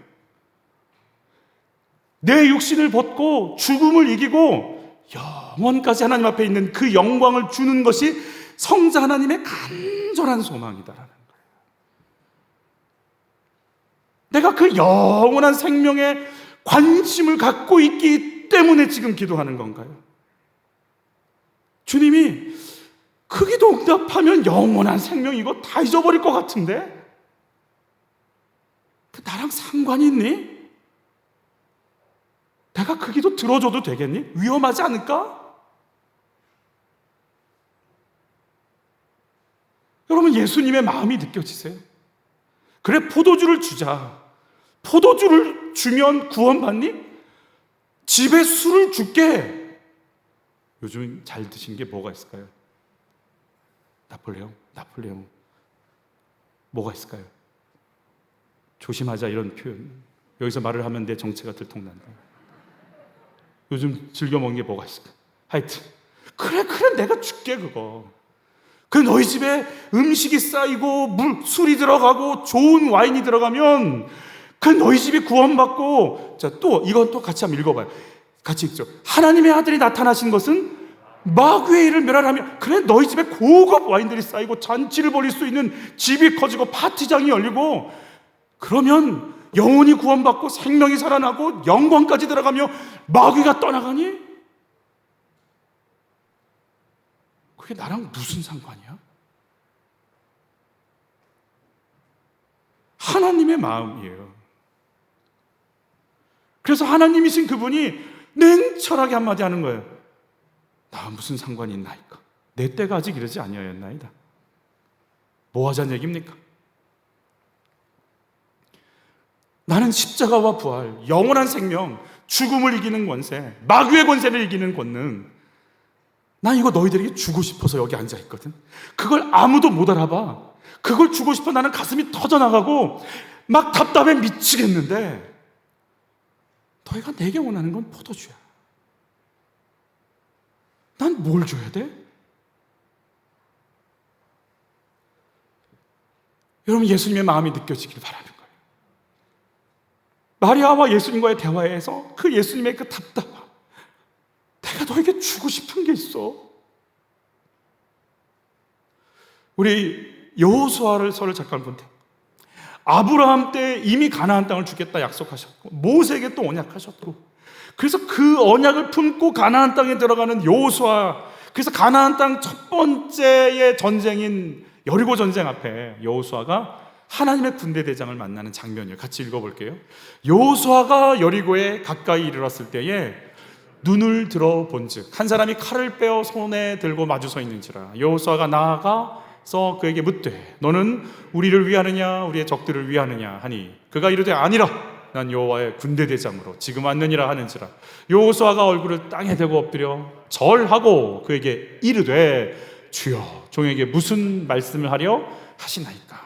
내 육신을 벗고 죽음을 이기고 영원까지 하나님 앞에 있는 그 영광을 주는 것이 성자 하나님의 간절한 소망이다라는 거예요. 내가 그 영원한 생명에 관심을 갖고 있기 때문에 지금 기도하는 건가요? 주님이 그 기도 응답하면 영원한 생명 이거 다 잊어버릴 것 같은데? 나랑 상관이 있니? 내가 그 기도 들어줘도 되겠니? 위험하지 않을까? 여러분, 예수님의 마음이 느껴지세요? 그래, 포도주를 주자. 포도주를 주면 구원받니? 집에 술을 줄게. 요즘 잘 드신 게 뭐가 있을까요? 나폴레옹. 뭐가 있을까요? 조심하자 이런 표현. 여기서 말을 하면 내 정체가 들통난다. 요즘 즐겨 먹는 게 뭐가 있을까? 하여튼 그래 내가 줄게 그거. 그 너희 집에 음식이 쌓이고 술이 들어가고 좋은 와인이 들어가면 그 너희 집이 구원받고. 자, 또 이건 또 같이 한번 읽어봐요. 같이 읽죠. 하나님의 아들이 나타나신 것은 마귀의 일을 멸하라며. 그래, 너희 집에 고급 와인들이 쌓이고 잔치를 벌일 수 있는 집이 커지고 파티장이 열리고, 그러면 영혼이 구원받고 생명이 살아나고 영광까지 들어가며 마귀가 떠나가니? 그게 나랑 무슨 상관이야? 하나님의 마음이에요. 그래서 하나님이신 그분이 냉철하게 한마디 하는 거예요. 나와 무슨 상관이 있나이까? 내 때가 아직 이르지 아니하였나이다. 뭐 하자는 얘기입니까? 나는 십자가와 부활, 영원한 생명, 죽음을 이기는 권세, 마귀의 권세를 이기는 권능, 난 이거 너희들에게 주고 싶어서 여기 앉아있거든. 그걸 아무도 못 알아봐. 그걸 주고 싶어 나는 가슴이 터져나가고 막 답답해 미치겠는데, 너희가 내게 원하는 건 포도주야. 난 뭘 줘야 돼? 여러분, 예수님의 마음이 느껴지길 바라는 거예요. 마리아와 예수님과의 대화에서 그 예수님의 그 답답함, 내가 너에게 주고 싶은 게 있어. 우리 여호수아서를 잠깐 본데, 아브라함 때 이미 가나안 땅을 주겠다 약속하셨고, 모세에게 또 언약하셨고, 그래서 그 언약을 품고 가나안 땅에 들어가는 여호수아, 그래서 가나안 땅 첫 번째의 전쟁인 여리고 전쟁 앞에 여호수아가 하나님의 군대 대장을 만나는 장면이에요. 같이 읽어볼게요. 여호수아가 여리고에 가까이 이르렀을 때에 눈을 들어본즉 한 사람이 칼을 빼어 손에 들고 마주 서 있는지라. 여호수아가 나아가서 그에게 묻되 너는 우리를 위하느냐 우리의 적들을 위하느냐 하니 그가 이르되 아니라 난 여호와의 군대 대장으로 지금 왔느니라 하는지라. 여호수아가 얼굴을 땅에 대고 엎드려 절하고 그에게 이르되 주여 종에게 무슨 말씀을 하려 하시나이까.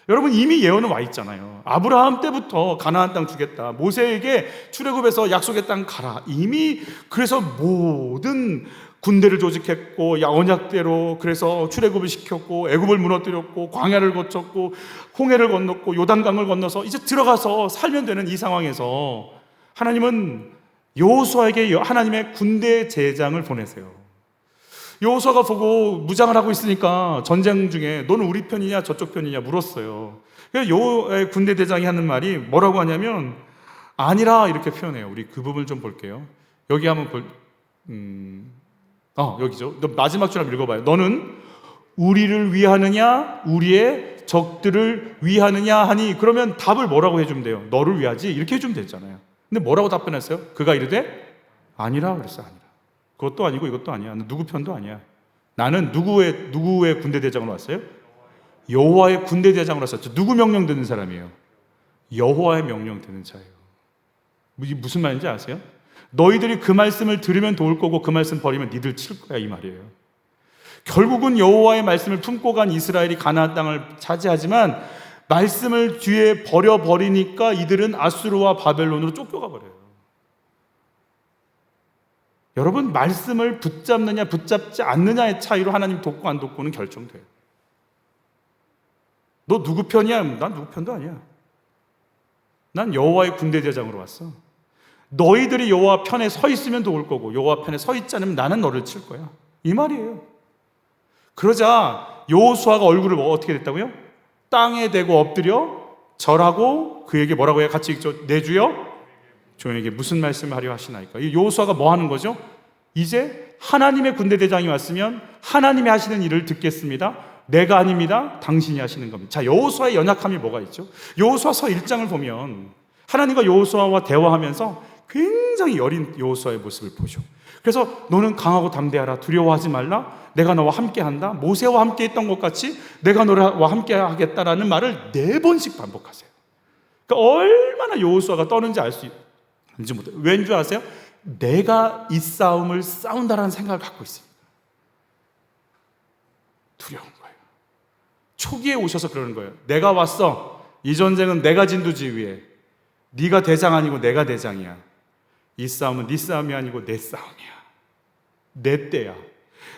여러분, 이미 예언은 와 있잖아요. 아브라함 때부터 가나안 땅 주겠다, 모세에게 출애굽에서 약속의 땅 가라, 이미 그래서 모든 군대를 조직했고 언약대로 그래서 출애굽을 시켰고 애굽을 무너뜨렸고 광야를 거쳤고 홍해를 건넜고 요단강을 건너서 이제 들어가서 살면 되는 이 상황에서 하나님은 여호수아에게 하나님의 군대 제장을 보내세요. 여호수아가 보고 무장을 하고 있으니까 전쟁 중에 너는 우리 편이냐 저쪽 편이냐 물었어요. 그래서 여호와의 군대 대장이 하는 말이 뭐라고 하냐면 아니라 이렇게 표현해요. 우리 그 부분을 좀 볼게요. 여기 한번 여기죠. 마지막 줄 한번 읽어봐요. 너는 우리를 위하느냐 우리의 적들을 위하느냐 하니, 그러면 답을 뭐라고 해주면 돼요? 너를 위하지 이렇게 해주면 되잖아요. 근데 뭐라고 답변했어요? 그가 이르되 아니라 그랬어. 아니라. 그것도 아니고 이것도 아니야. 누구 편도 아니야. 나는 누구의 군대 대장으로 왔어요? 여호와의 군대 대장으로 왔었죠. 누구 명령 듣는 사람이에요? 여호와의 명령 듣는 자예요. 이게 무슨 말인지 아세요? 너희들이 그 말씀을 들으면 도울 거고 그 말씀 버리면 니들 칠 거야, 이 말이에요. 결국은 여호와의 말씀을 품고 간 이스라엘이 가나안 땅을 차지하지만 말씀을 뒤에 버려버리니까 이들은 아수르와 바벨론으로 쫓겨가 버려요. 여러분, 말씀을 붙잡느냐 붙잡지 않느냐의 차이로 하나님 돕고 안 돕고는 결정돼요. 너 누구 편이야? 난 누구 편도 아니야. 난 여호와의 군대 대장으로 왔어. 너희들이 여호와 편에 서 있으면 도울 거고 여호와 편에 서 있지 않으면 나는 너를 칠 거야, 이 말이에요. 그러자 여호수아가 얼굴을 어떻게 됐다고요? 땅에 대고 엎드려 절하고 그에게 뭐라고 해요? 같이 읽죠. 내 주여 종에게 무슨 말씀을 하려 하시나이까. 이 여호수아가 뭐 하는 거죠? 이제 하나님의 군대 대장이 왔으면 하나님이 하시는 일을 듣겠습니다. 내가 아닙니다. 당신이 하시는 겁니다. 자, 여호수아의 연약함이 뭐가 있죠? 여호수아서 1장을 보면 하나님과 여호수아와 대화하면서 굉장히 여린 여호수아의 모습을 보죠. 그래서 너는 강하고 담대하라, 두려워하지 말라, 내가 너와 함께한다, 모세와 함께 했던 것 같이 내가 너와 함께 하겠다라는 말을 4번씩 반복하세요. 그러니까 얼마나 여호수아가 떠는지 알 수 있는지 못해요. 왠 줄 아세요? 내가 이 싸움을 싸운다라는 생각을 갖고 있습니다. 두려운 거예요. 초기에 오셔서 그러는 거예요. 내가 왔어. 이 전쟁은 내가 진두지휘해. 네가 대장 아니고 내가 대장이야. 이 싸움은 네 싸움이 아니고 내 싸움이야. 내 때야.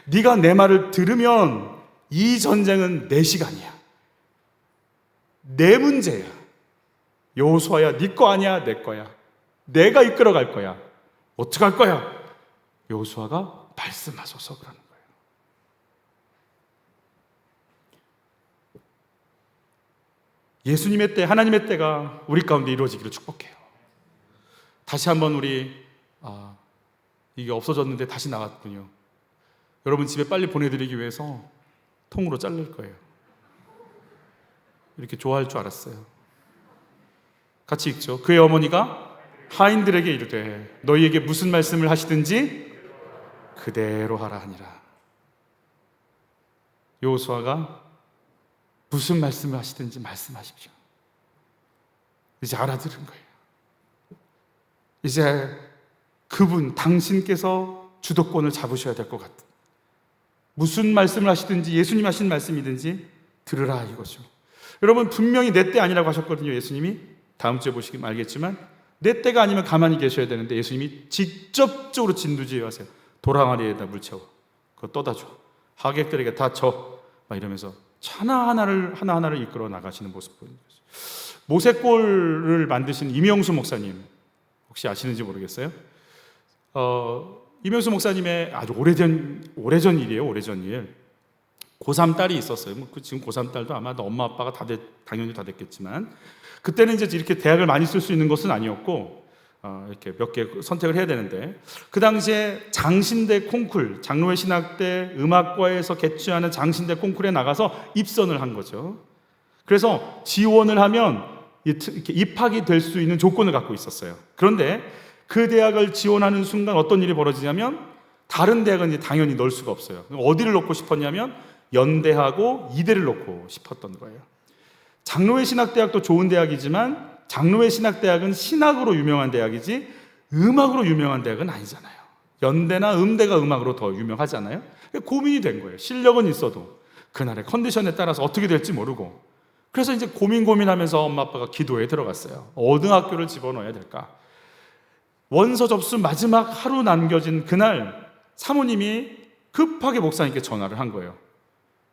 네가 내 말을 들으면 이 전쟁은 내 시간이야. 내 문제야. 여호수아야, 네 거 아니야, 내 거야. 내가 이끌어갈 거야. 어떡할 거야? 여호수아가 말씀하소서 그러는 거예요. 예수님의 때, 하나님의 때가 우리 가운데 이루어지기를 축복해요. 다시 한번 이게 없어졌는데 다시 나갔군요. 여러분 집에 빨리 보내드리기 위해서 통으로 자를 거예요. 이렇게 좋아할 줄 알았어요. 같이 읽죠. 그의 어머니가 하인들에게 이르되 너희에게 무슨 말씀을 하시든지 그대로 하라 하니라. 여호수아가 무슨 말씀을 하시든지 말씀하십시오. 이제 알아들은 거예요. 이제 그분, 당신께서 주도권을 잡으셔야 될 것 같은, 무슨 말씀을 하시든지 예수님 하신 말씀이든지 들으라 이거죠. 여러분 분명히 내 때 아니라고 하셨거든요. 예수님이 다음 주에 보시면 알겠지만 내 때가 아니면 가만히 계셔야 되는데 예수님이 직접적으로 진두지휘 하세요. 도랑아리에다 물 채워 그거 떠다 줘, 하객들에게 다 줘, 막 이러면서 하나하나를 이끌어 나가시는 모습 보이는 거죠. 모세골을 만드신 임영수 목사님 혹시 아시는지 모르겠어요. 임영수 목사님의 아주 오래전 일이에요. 오래전 일. 고3 딸이 있었어요. 지금 고3 딸도 아마 엄마 아빠가 당연히 다 됐겠지만 그때는 이제 이렇게 대학을 많이 쓸 수 있는 것은 아니었고 이렇게 몇 개 선택을 해야 되는데 그 당시에 장신대 콩쿨, 장로회 신학대 음악과에서 개최하는 장신대 콩쿨에 나가서 입선을 한 거죠. 그래서 지원을 하면 이렇게 입학이 될 수 있는 조건을 갖고 있었어요. 그런데 그 대학을 지원하는 순간 어떤 일이 벌어지냐면 다른 대학은 이제 당연히 넣을 수가 없어요. 어디를 넣고 싶었냐면 연대하고 이대를 넣고 싶었던 거예요. 장로회 신학대학도 좋은 대학이지만 장로회 신학대학은 신학으로 유명한 대학이지 음악으로 유명한 대학은 아니잖아요. 연대나 음대가 음악으로 더 유명하잖아요. 고민이 된 거예요. 실력은 있어도 그날의 컨디션에 따라서 어떻게 될지 모르고. 그래서 이제 고민하면서 엄마 아빠가 기도에 들어갔어요. 어느 학교를 집어넣어야 될까? 원서 접수 마지막 하루 남겨진 그날 사모님이 급하게 목사님께 전화를 한 거예요.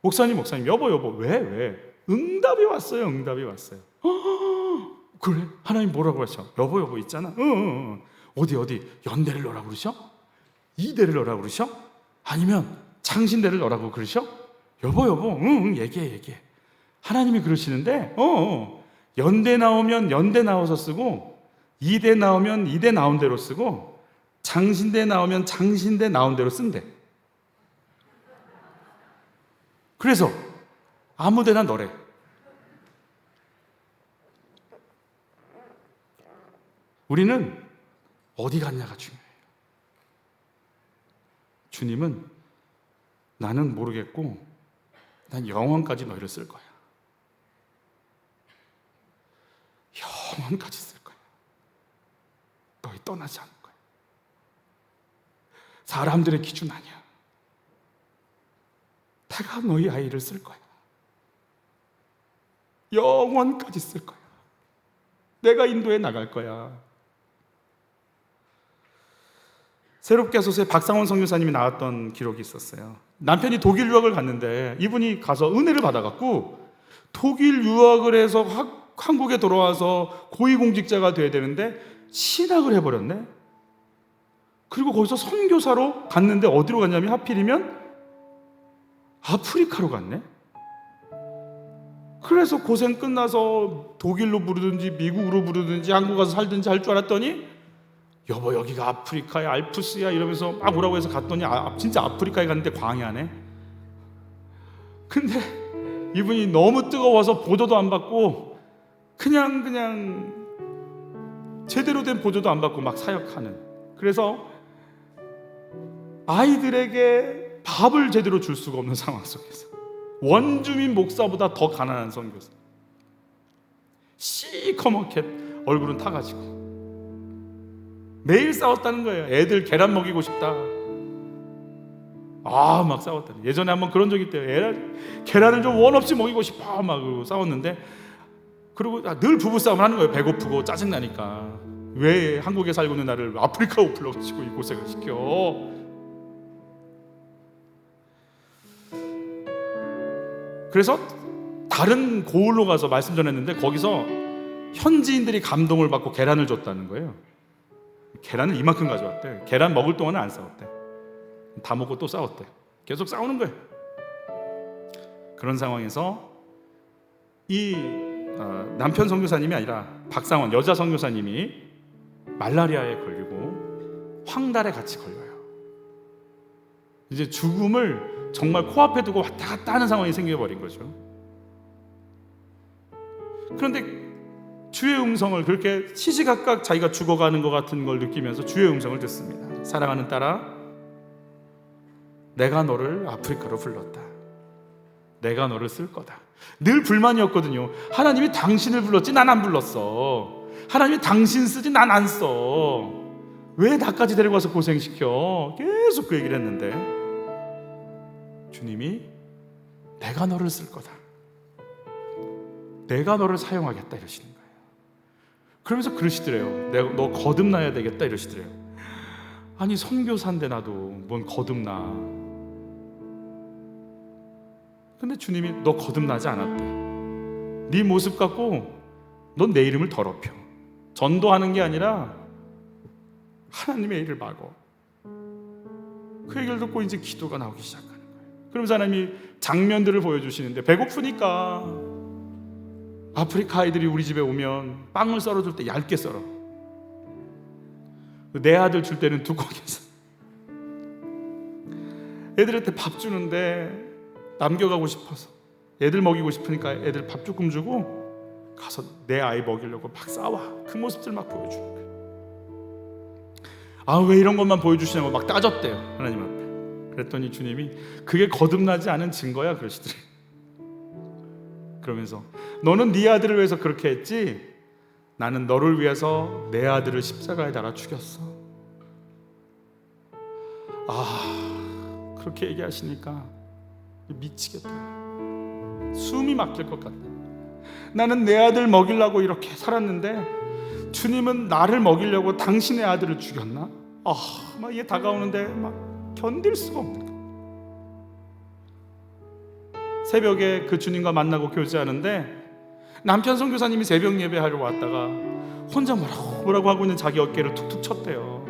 목사님 여보 왜? 응답이 왔어요. 그래? 하나님 뭐라고 하셔? 여보 있잖아. 어디 연대를 넣으라고 그러셔? 이대를 넣으라고 그러셔? 아니면 장신대를 넣으라고 그러셔? 여보 얘기해. 하나님이 그러시는데 연대 나오면 연대 나와서 쓰고 이대 나오면 이대 나온 대로 쓰고 장신대 나오면 장신대 나온 대로 쓴대. 그래서 아무 데나 넣으래. 우리는 어디 갔냐가 중요해요. 주님은 나는 모르겠고 난 영원까지 너희를 쓸 거야. 영원까지 쓸 거야. 너희 떠나지 않을 거야. 사람들의 기준 아니야. 내가 너희 아이를 쓸 거야. 영원까지 쓸 거야. 내가 인도해 나갈 거야. 새롭게 소서에 박상원 선교사님이 나왔던 기록이 있었어요. 남편이 독일 유학을 갔는데 이분이 가서 은혜를 받아갖고 독일 유학을 해서 한국에 돌아와서 고위공직자가 돼야 되는데 신학을 해버렸네. 그리고 거기서 선교사로 갔는데 어디로 갔냐면 하필이면 아프리카로 갔네. 그래서 고생 끝나서 독일로 부르든지 미국으로 부르든지 한국 가서 살든지 할 줄 알았더니 여보 여기가 아프리카야 알프스야 이러면서 막 뭐라고 해서 갔더니 진짜 아프리카에 갔는데 광야네. 근데 이분이 너무 뜨거워서 보조도 안 받고 그냥 제대로 된 보조도 안 받고 막 사역하는. 그래서 아이들에게 밥을 제대로 줄 수가 없는 상황 속에서 원주민 목사보다 더 가난한 선교사, 시커멓게 얼굴은 타가지고 매일 싸웠다는 거예요. 애들 계란 먹이고 싶다. 막 싸웠다. 예전에 한번 그런 적이 있대요. 계란을 좀 원 없이 먹이고 싶어 막 싸웠는데, 그리고 늘 부부싸움을 하는 거예요. 배고프고 짜증나니까. 왜 한국에 살고 있는 나를 아프리카로 불러가지고 이 고생을 시켜. 그래서 다른 고을로 가서 말씀 전했는데 거기서 현지인들이 감동을 받고 계란을 줬다는 거예요. 계란을 이만큼 가져왔대. 계란 먹을 동안은 안 싸웠대. 다 먹고 또 싸웠대. 계속 싸우는 거예요. 그런 상황에서 이 남편 선교사님이 아니라 박상원 여자 선교사님이 말라리아에 걸리고 황달에 같이 걸려요. 이제 죽음을 정말 코앞에 두고 왔다 갔다 하는 상황이 생겨버린 거죠. 그런데 주의 음성을, 그렇게 시시각각 자기가 죽어가는 것 같은 걸 느끼면서 주의 음성을 듣습니다. 사랑하는 딸아, 내가 너를 아프리카로 불렀다. 내가 너를 쓸 거다. 늘 불만이었거든요. 하나님이 당신을 불렀지 난 안 불렀어. 하나님이 당신 쓰지 난 안 써. 왜 나까지 데리고 와서 고생시켜? 계속 그 얘기를 했는데 주님이 내가 너를 쓸 거다. 내가 너를 사용하겠다 이러시는 거예요. 그러면서 그러시더래요. 너 거듭나야 되겠다 이러시더래요. 아니 선교사인데 나도 뭔 거듭나. 근데 주님이 너 거듭나지 않았대. 네 모습 갖고 넌 내 이름을 더럽혀. 전도하는 게 아니라 하나님의 일을 막어. 그 얘기를 듣고 이제 기도가 나오기 시작하는 거예요. 그러면서 하나님이 장면들을 보여주시는데 배고프니까 아프리카 아이들이 우리 집에 오면 빵을 썰어줄 때 얇게 썰어. 내 아들 줄 때는 두껍게 썰어. 애들한테 밥 주는데 남겨가고 싶어서 애들 먹이고 싶으니까 애들 밥 조금 주고 가서 내 아이 먹이려고 막 싸워. 그 모습들 막 보여주는 거예요. 아, 왜 이런 것만 보여주시냐고 막 따졌대요 하나님 앞에. 그랬더니 주님이 그게 거듭나지 않은 증거야 그러시더래요. 그러면서 너는 네 아들을 위해서 그렇게 했지 나는 너를 위해서 내 아들을 십자가에 달아 죽였어. 아, 그렇게 얘기하시니까 미치겠다. 숨이 막힐 것 같다. 나는 내 아들 먹이려고 이렇게 살았는데 주님은 나를 먹이려고 당신의 아들을 죽였나? 막 이게 다가오는데 막 견딜 수가 없는 거야. 새벽에 그 주님과 만나고 교제하는데 남편 선교사님이 새벽 예배하러 왔다가 혼자 뭐라고 하고 있는 자기 어깨를 툭툭 쳤대요.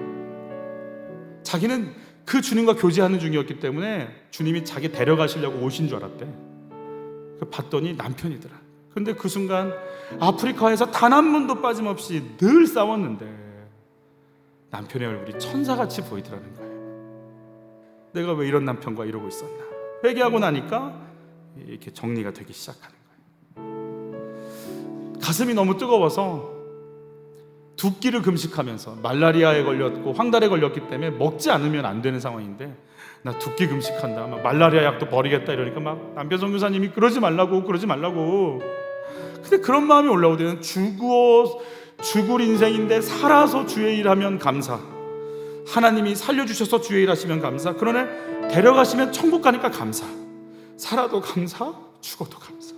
자기는 그 주님과 교제하는 중이었기 때문에 주님이 자기 데려가시려고 오신 줄 알았대. 봤더니 남편이더라. 근데 그 순간 아프리카에서 단 한 번도 빠짐없이 늘 싸웠는데 남편의 얼굴이 천사같이 보이더라는 거예요. 내가 왜 이런 남편과 이러고 있었나. 회개하고 나니까 이렇게 정리가 되기 시작하는 거예요. 가슴이 너무 뜨거워서 두 끼를 금식하면서 말라리아에 걸렸고 황달에 걸렸기 때문에 먹지 않으면 안 되는 상황인데 나 두 끼 금식한다. 막 말라리아 약도 버리겠다 이러니까 막 남편 선교사님이 그러지 말라고. 근데 그런 마음이 올라오더니 죽을 인생인데 살아서 주의 일하면 감사. 하나님이 살려주셔서 주의 일하시면 감사. 그러네 데려가시면 천국 가니까 감사. 살아도 감사, 죽어도 감사.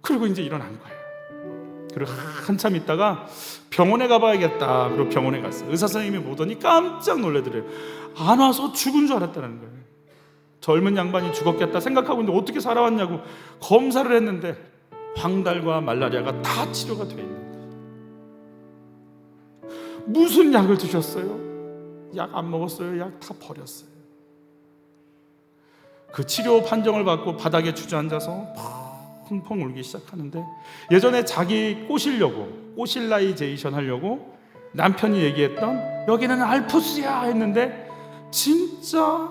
그리고 이제 일어난 거예요. 그리고 한참 있다가 병원에 가봐야겠다. 그리고 병원에 갔어요. 의사 선생님이 보더니 깜짝 놀래더래요. 안 와서 죽은 줄 알았다는 거예요. 젊은 양반이 죽었겠다 생각하고 있는데 어떻게 살아왔냐고 검사를 했는데 황달과 말라리아가 다 치료가 돼 있는 거예요. 무슨 약을 드셨어요? 약 안 먹었어요. 약 다 버렸어요. 그 치료 판정을 받고 바닥에 주저앉아서 펑펑 울기 시작하는데 예전에 자기 꼬실라이제이션 하려고 남편이 얘기했던 여기는 알프스야 했는데 진짜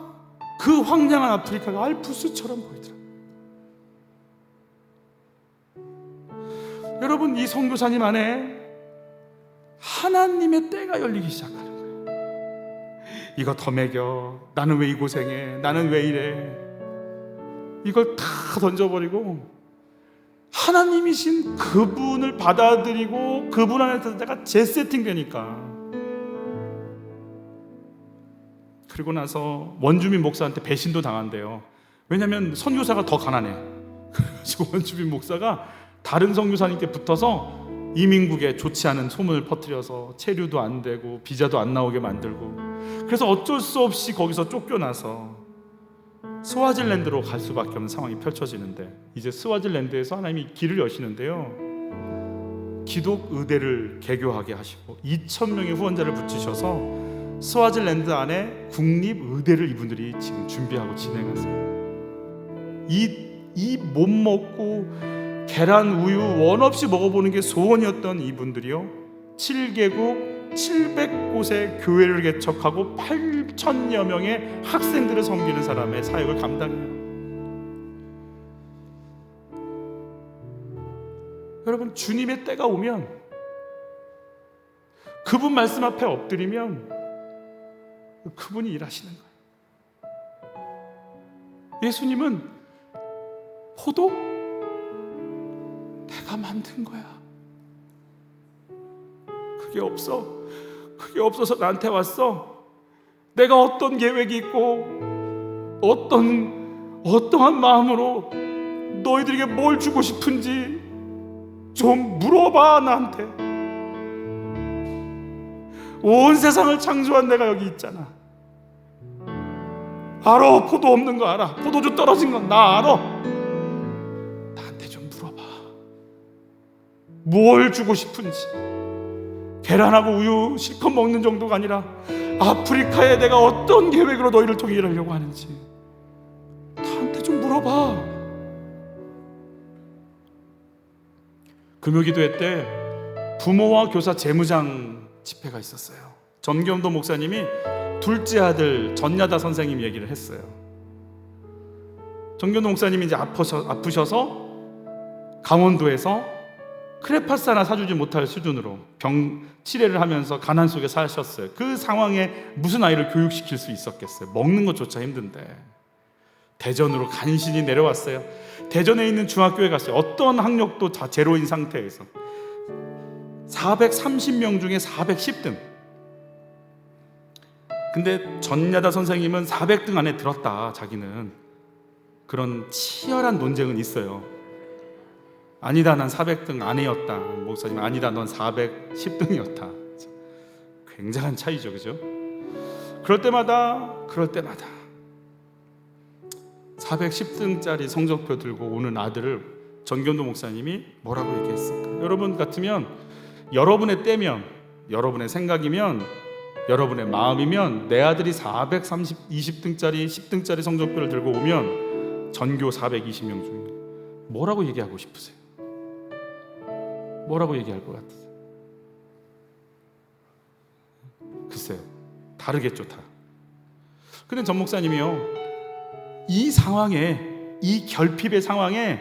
그 황량한 아프리카가 알프스처럼 보이더라고요. 여러분, 이 선교사님 안에 하나님의 때가 열리기 시작하는 거예요. 이거 더 먹여. 나는 왜 이 고생해? 나는 왜 이래? 이걸 다 던져버리고 하나님이신 그분을 받아들이고 그분 안에서 내가 재세팅 되니까. 그리고 나서 원주민 목사한테 배신도 당한대요. 왜냐하면 선교사가 더 가난해. 그래가지고 원주민 목사가 다른 선교사님께 붙어서 이민국에 좋지 않은 소문을 퍼뜨려서 체류도 안 되고 비자도 안 나오게 만들고, 그래서 어쩔 수 없이 거기서 쫓겨나서 스와질랜드로 갈 수밖에 없는 상황이 펼쳐지는데, 이제 스와질랜드에서 하나님이 길을 여시는데요, 기독 의대를 개교하게 하시고 2,000명의 후원자를 붙이셔서 스와질랜드 안에 국립 의대를 이분들이 지금 준비하고 진행하세요. 이 못 먹고 계란 우유 원 없이 먹어보는 게 소원이었던 이분들이요, 7개국 700곳의 교회를 개척하고 8,000여 명의 학생들을 섬기는 사람의 사역을 감당해요. 여러분, 주님의 때가 오면, 그분 말씀 앞에 엎드리면 그분이 일하시는 거예요. 예수님은 포도? 내가 만든 거야. 그게 없어서 나한테 왔어. 내가 어떤 계획이 있고 어떠한 마음으로 너희들에게 뭘 주고 싶은지 좀 물어봐. 나한테. 온 세상을 창조한 내가 여기 있잖아. 알아. 포도 없는 거 알아. 포도주 떨어진 건 나 알아. 나한테 좀 물어봐. 뭘 주고 싶은지. 계란하고 우유 실컷 먹는 정도가 아니라 아프리카에 내가 어떤 계획으로 너희를 통해 일하려고 하는지 나한테 좀 물어봐. 금요기도회 때 부모와 교사 재무장 집회가 있었어요. 전경도 목사님이 둘째 아들 전야다 선생님 얘기를 했어요. 전경도 목사님이 이제 아프셔서 강원도에서 크레파스 하나 사주지 못할 수준으로 병 치료를 하면서 가난 속에 사셨어요. 그 상황에 무슨 아이를 교육시킬 수 있었겠어요. 먹는 것조차 힘든데 대전으로 간신히 내려왔어요. 대전에 있는 중학교에 갔어요. 어떤 학력도 다 제로인 상태에서 430명 중에 410등. 근데 전야다 선생님은 400등 안에 들었다. 자기는 그런 치열한 논쟁은 있어요. 아니다, 난 400등 안에였다. 목사님, 아니다, 넌 410등이었다. 굉장한 차이죠, 그죠? 그럴 때마다 410등짜리 성적표 들고 오는 아들을 전경도 목사님이 뭐라고 얘기했을까? 여러분 같으면, 여러분의 때면, 여러분의 생각이면, 여러분의 마음이면 내 아들이 420등짜리 10등짜리 성적표를 들고 오면 전교 420명 중에 뭐라고 얘기하고 싶으세요? 뭐라고 얘기할 것 같으세요? 글쎄요, 다르겠죠, 다. 근데 전 목사님이요, 이 상황에, 이 결핍의 상황에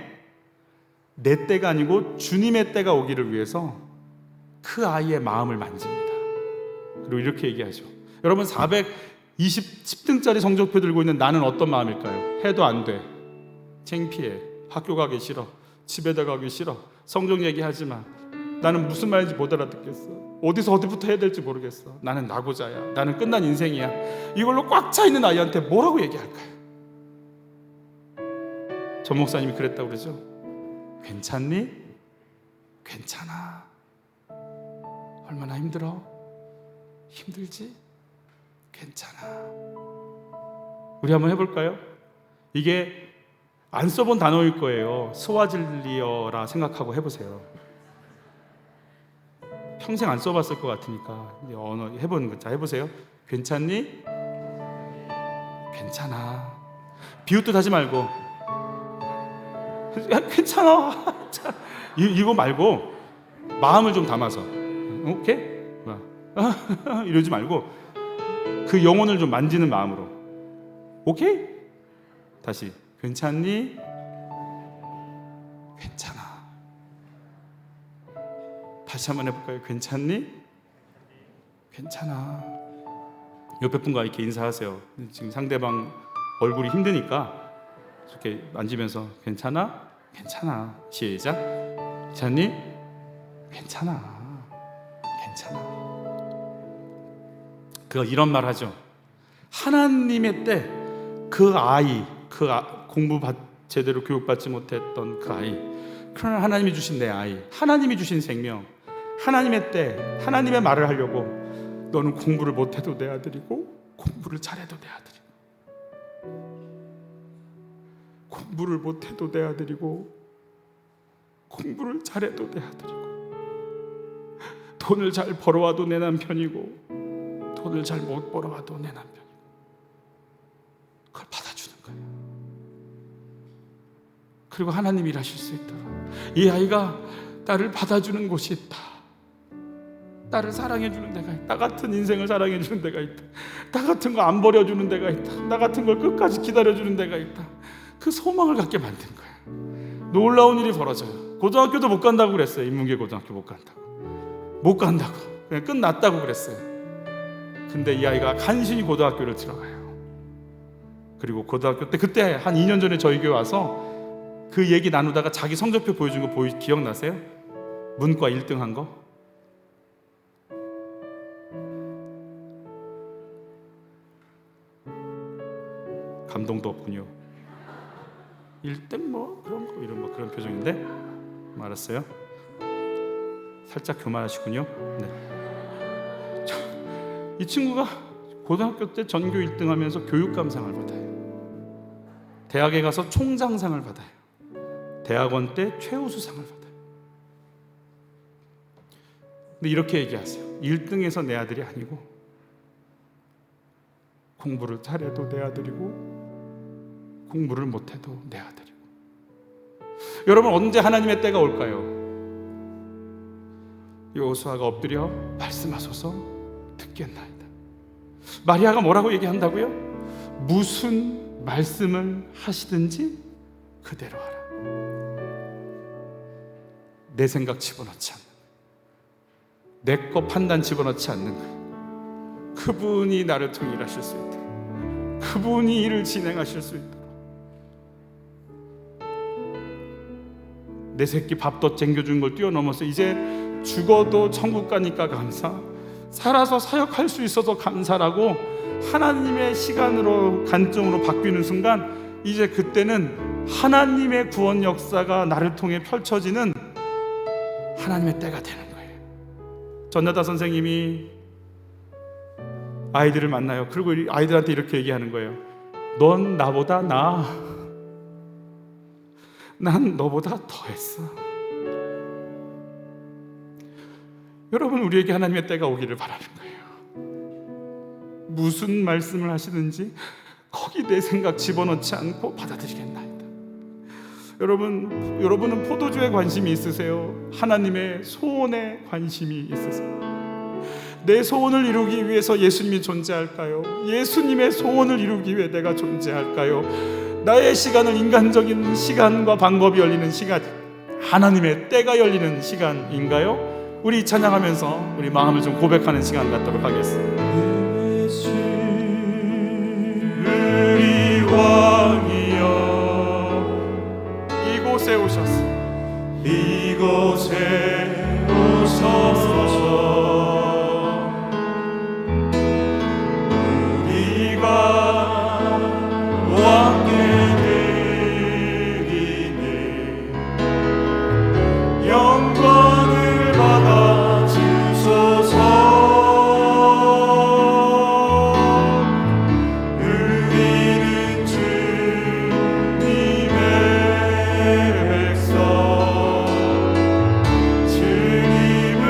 내 때가 아니고 주님의 때가 오기를 위해서 그 아이의 마음을 만집니다. 그리고 이렇게 얘기하죠. 여러분, 10등짜리 성적표 들고 있는 나는 어떤 마음일까요? 해도 안 돼, 창피해, 학교 가기 싫어, 집에다 가기 싫어, 성적 얘기하지 마, 나는 무슨 말인지 못 알아듣겠어, 어디부터 해야 될지 모르겠어, 나는 낙오자야, 나는 끝난 인생이야. 이걸로 꽉 차 있는 아이한테 뭐라고 얘기할까요? 전 목사님이 그랬다고 그러죠. 괜찮니? 괜찮아. 얼마나 힘들어? 힘들지? 괜찮아. 우리 한번 해볼까요? 이게 안 써본 단어일 거예요. 스와질리어라 생각하고 해보세요. 평생 안 써봤을 것 같으니까 언어 해보는 거. 자, 해보세요. 괜찮니? 괜찮아. 비웃듯 하지 말고, 야, 괜찮아. 이거 말고 마음을 좀 담아서, 오케이? 이러지 말고 그 영혼을 좀 만지는 마음으로, 오케이? 다시. 괜찮니? 괜찮아. 다시 한번 해볼까요? 괜찮니? 괜찮아. 옆에 분과 이렇게 인사하세요. 지금 상대방 얼굴이 힘드니까 이렇게 만지면서 괜찮아? 괜찮아. 시작. 괜찮니? 괜찮아. 괜찮아. 이런 말 하죠. 하나님의 때 그 아이, 공부 제대로 교육받지 못했던 그 아이, 그러나 하나님이 주신 내 아이, 하나님이 주신 생명, 하나님의 때, 하나님의 말을 하려고 너는 공부를 못해도 내 아들이고 공부를 잘해도 내 아들이고, 공부를 못해도 내 아들이고 공부를 잘해도 내 아들이고, 돈을 잘 벌어와도 내 남편이고 돈을 잘 못 벌어와도 내 남편이고, 그걸 받아주는 거예요. 그리고 하나님이 일하실 수 있도록 이 아이가 나를 받아주는 곳이 있다, 나를 사랑해주는 데가 있다, 나 같은 인생을 사랑해주는 데가 있다, 나 같은 거 안 버려주는 데가 있다, 나 같은 걸 끝까지 기다려주는 데가 있다, 그 소망을 갖게 만든 거예요. 놀라운 일이 벌어져요. 고등학교도 못 간다고 그랬어요. 인문계 고등학교 못 간다고 그냥 끝났다고 그랬어요. 근데 이 아이가 간신히 고등학교를 들어가요. 그리고 고등학교 때, 그때 한 2년 전에 저희 교회 와서 그 얘기 나누다가 자기 성적표 보여준 거 기억나세요? 문과 1등 한 거? 감동도 없군요. 1등 뭐 그런 거 이런 뭐 그런 표정인데, 알았어요. 살짝 교만하시군요. 네. 이 친구가 고등학교 때 전교 1등 하면서 교육감상을 받아요. 대학에 가서 총장상을 받아요. 대학원 때 최우수상을 받아요. 근데 이렇게 얘기하세요. 1등에서 내 아들이 아니고 공부를 잘해도 내 아들이고 공부를 못해도 내 아들이고. 여러분, 언제 하나님의 때가 올까요? 여호수아가 엎드려 말씀하소서 듣겠나이다. 마리아가 뭐라고 얘기한다고요? 무슨 말씀을 하시든지 그대로 하라. 내 생각 집어넣지 않는, 내 거 판단 집어넣지 않는 거예요. 그분이 나를 통해 일하실 수 있도록, 그분이 일을 진행하실 수 있도록. 내 새끼 밥도 챙겨준 걸 뛰어넘어서 이제 죽어도 천국 가니까 감사, 살아서 사역할 수 있어서 감사라고 하나님의 시간으로, 관점으로 바뀌는 순간, 이제 그때는 하나님의 구원 역사가 나를 통해 펼쳐지는 하나님의 때가 되는 거예요. 전여다 선생님이 아이들을 만나요. 그리고 아이들한테 이렇게 얘기하는 거예요. 넌 나보다 나아. 난 너보다 더했어. 여러분, 우리에게 하나님의 때가 오기를 바라는 거예요. 무슨 말씀을 하시든지 거기 내 생각 집어넣지 않고 받아들이겠나이다. 여러분은 포도주에 관심이 있으세요? 하나님의 소원에 관심이 있으세요? 내 소원을 이루기 위해서 예수님이 존재할까요? 예수님의 소원을 이루기 위해 내가 존재할까요? 나의 시간은 인간적인 시간과 방법이 열리는 시간, 하나님의 때가 열리는 시간인가요? 우리 찬양하면서 우리 마음을 좀 고백하는 시간 갖도록 하겠습니다. 예수 우리 왕이여, 이곳에 오셔서, 이곳에 오셔서 우리가 왕께 드리니 영광을 받아 주소서. 우리는 주님의 백성, 주님을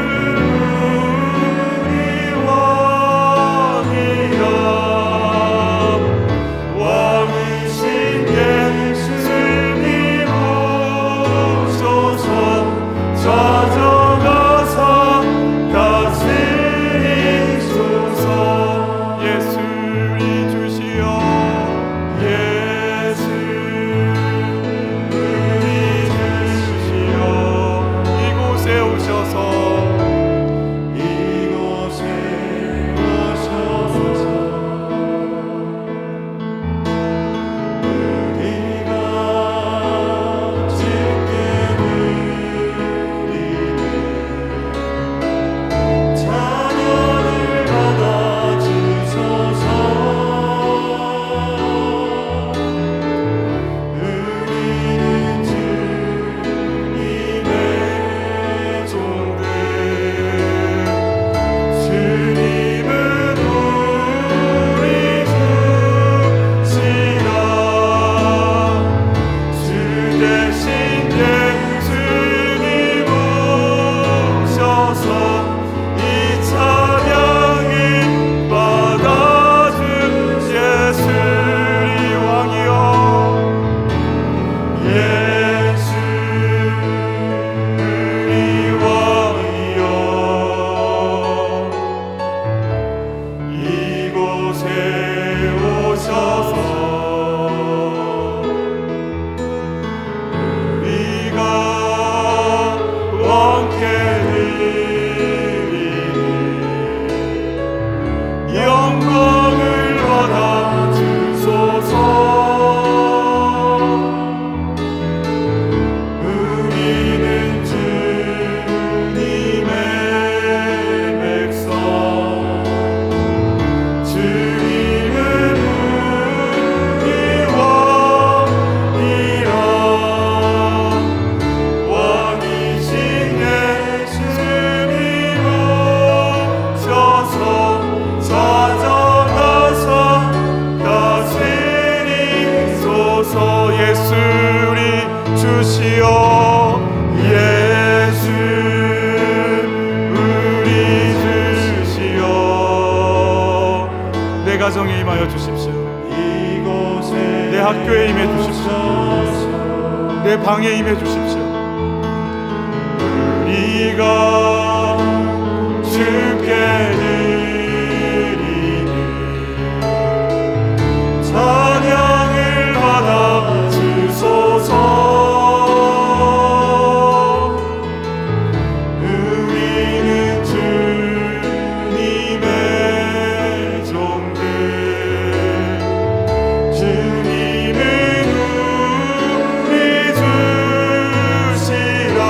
예수 우리 주시오. 내 가정에 임하여 주십시오. 내 학교에 임해 주십시오. 내 방에 임해 주십시오. 우리가 주께 드리는 찬양을 받아 주소서. 우리는 주님의 종들, 주님은 우리 주시라.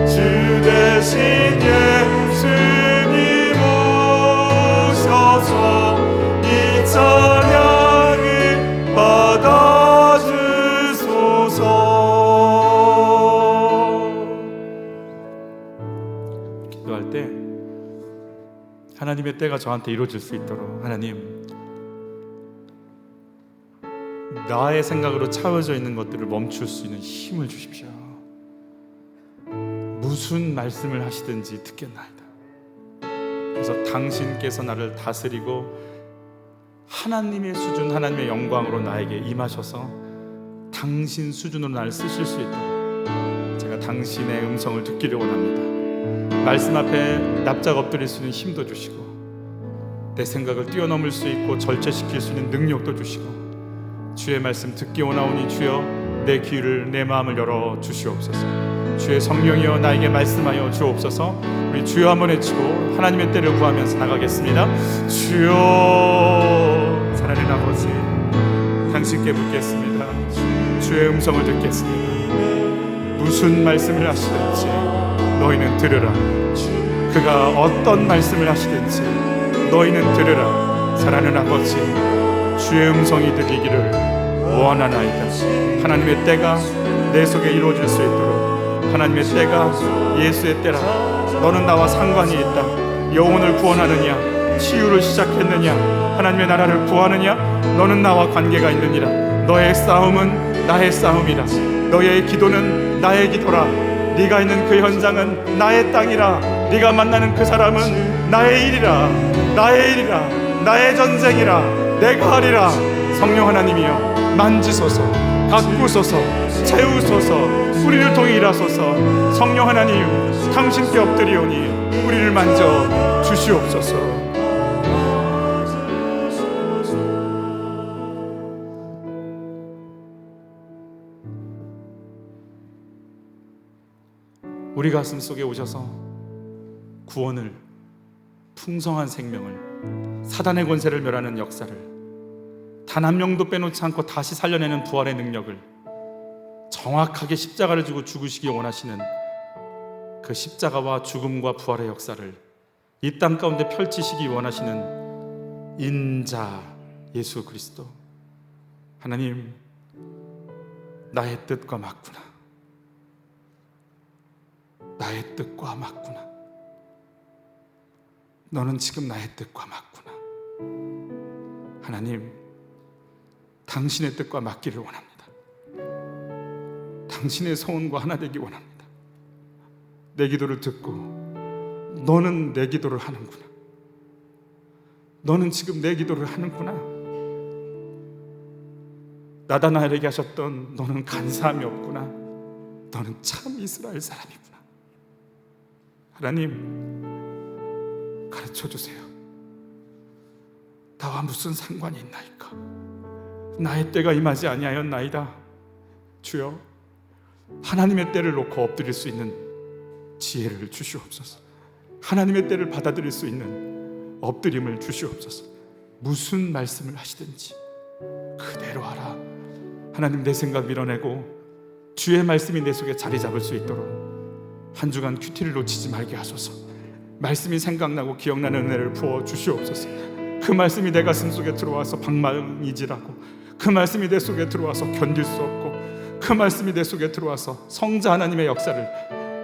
주 대신 예수님 오셔서 이 찬양을 받아주소서. 기도할 때 하나님의 때가 저한테 이루어질 수 있도록, 하나님, 나의 생각으로 차워져 있는 것들을 멈출 수 있는 힘을 주십시오. 무슨 말씀을 하시든지 듣겠나이다. 그래서 당신께서 나를 다스리고 하나님의 수준, 하나님의 영광으로 나에게 임하셔서 당신 수준으로 나를 쓰실 수 있도록 제가 당신의 음성을 듣기를 원합니다. 말씀 앞에 납작 엎드릴 수 있는 힘도 주시고 내 생각을 뛰어넘을 수 있고 절제시킬 수 있는 능력도 주시고, 주의 말씀 듣기 원하오니 주여 내 귀를, 내 마음을 열어 주시옵소서. 주의 성령이여 나에게 말씀하여 주옵소서. 우리 주여 한번 외치고 하나님의 때를 구하면서 나가겠습니다. 주여, 사랑하는 아버지, 당신께 묻겠습니다. 주의 음성을 듣겠습니다. 무슨 말씀을 하시든지 너희는 들으라. 그가 어떤 말씀을 하시든지 너희는 들으라. 사랑하는 아버지, 주의 음성이 들리기를 원하나이다. 하나님의 때가 내 속에 이루어질 수 있도록, 하나님의 때가 예수의 때라. 너는 나와 상관이 있다. 영혼을 구원하느냐, 치유를 시작했느냐, 하나님의 나라를 구하느냐, 너는 나와 관계가 있느니라. 너의 싸움은 나의 싸움이라. 너의 기도는 나의 기도라. 네가 있는 그 현장은 나의 땅이라. 네가 만나는 그 사람은 나의 일이라. 나의 일이라. 나의 전쟁이라. 내가 하리라. 성령 하나님이여 만지소서, 가꾸소서, 채우소서, 우리를 통해 일하소서. 성령 하나님, 당신께 엎드리오니 우리를 만져 주시옵소서. 우리 가슴 속에 오셔서 구원을, 풍성한 생명을, 사단의 권세를 멸하는 역사를, 단 한 명도 빼놓지 않고 다시 살려내는 부활의 능력을, 정확하게 십자가를 지고 죽으시기 원하시는 그 십자가와 죽음과 부활의 역사를 이 땅 가운데 펼치시기 원하시는 인자 예수 그리스도. 하나님, 나의 뜻과 맞구나. 나의 뜻과 맞구나. 너는 지금 나의 뜻과 맞구나. 하나님, 당신의 뜻과 맞기를 원합니다. 당신의 소원과 하나 되기 원합니다. 내 기도를 듣고 너는 내 기도를 하는구나. 너는 지금 내 기도를 하는구나. 나다나엘에게 하셨던 너는 간사함이 없구나. 너는 참 이스라엘 사람이구나. 하나님, 가르쳐주세요. 나와 무슨 상관이 있나이까? 나의 때가 임하지 아니하였나이다. 주여, 하나님의 때를 놓고 엎드릴 수 있는 지혜를 주시옵소서. 하나님의 때를 받아들일 수 있는 엎드림을 주시옵소서. 무슨 말씀을 하시든지 그대로 하라. 하나님, 내 생각 밀어내고 주의 말씀이 내 속에 자리 잡을 수 있도록 한 주간 큐티를 놓치지 말게 하소서. 말씀이 생각나고 기억나는 은혜를 부어 주시옵소서. 그 말씀이 내 가슴 속에 들어와서 방망이질하고, 그 말씀이 내 속에 들어와서 견딜 수 없고, 그 말씀이 내 속에 들어와서 성자 하나님의 역사를,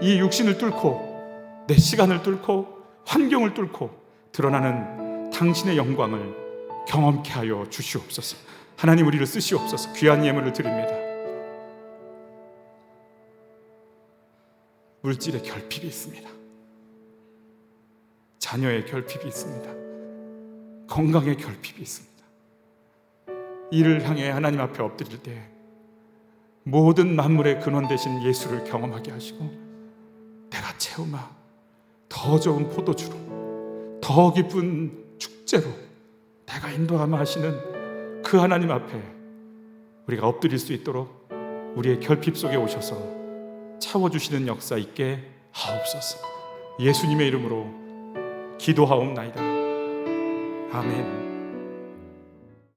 이 육신을 뚫고 내 시간을 뚫고 환경을 뚫고 드러나는 당신의 영광을 경험케 하여 주시옵소서. 하나님, 우리를 쓰시옵소서. 귀한 예물을 드립니다. 물질의 결핍이 있습니다. 자녀의 결핍이 있습니다. 건강의 결핍이 있습니다. 이를 향해 하나님 앞에 엎드릴 때 모든 만물의 근원 되신 예수를 경험하게 하시고, 내가 채우마 더 좋은 포도주로, 더 기쁜 축제로 내가 인도하마 하시는 그 하나님 앞에 우리가 엎드릴 수 있도록 우리의 결핍 속에 오셔서 채워주시는 역사 있게 하옵소서. 예수님의 이름으로 기도하옵나이다. 아멘.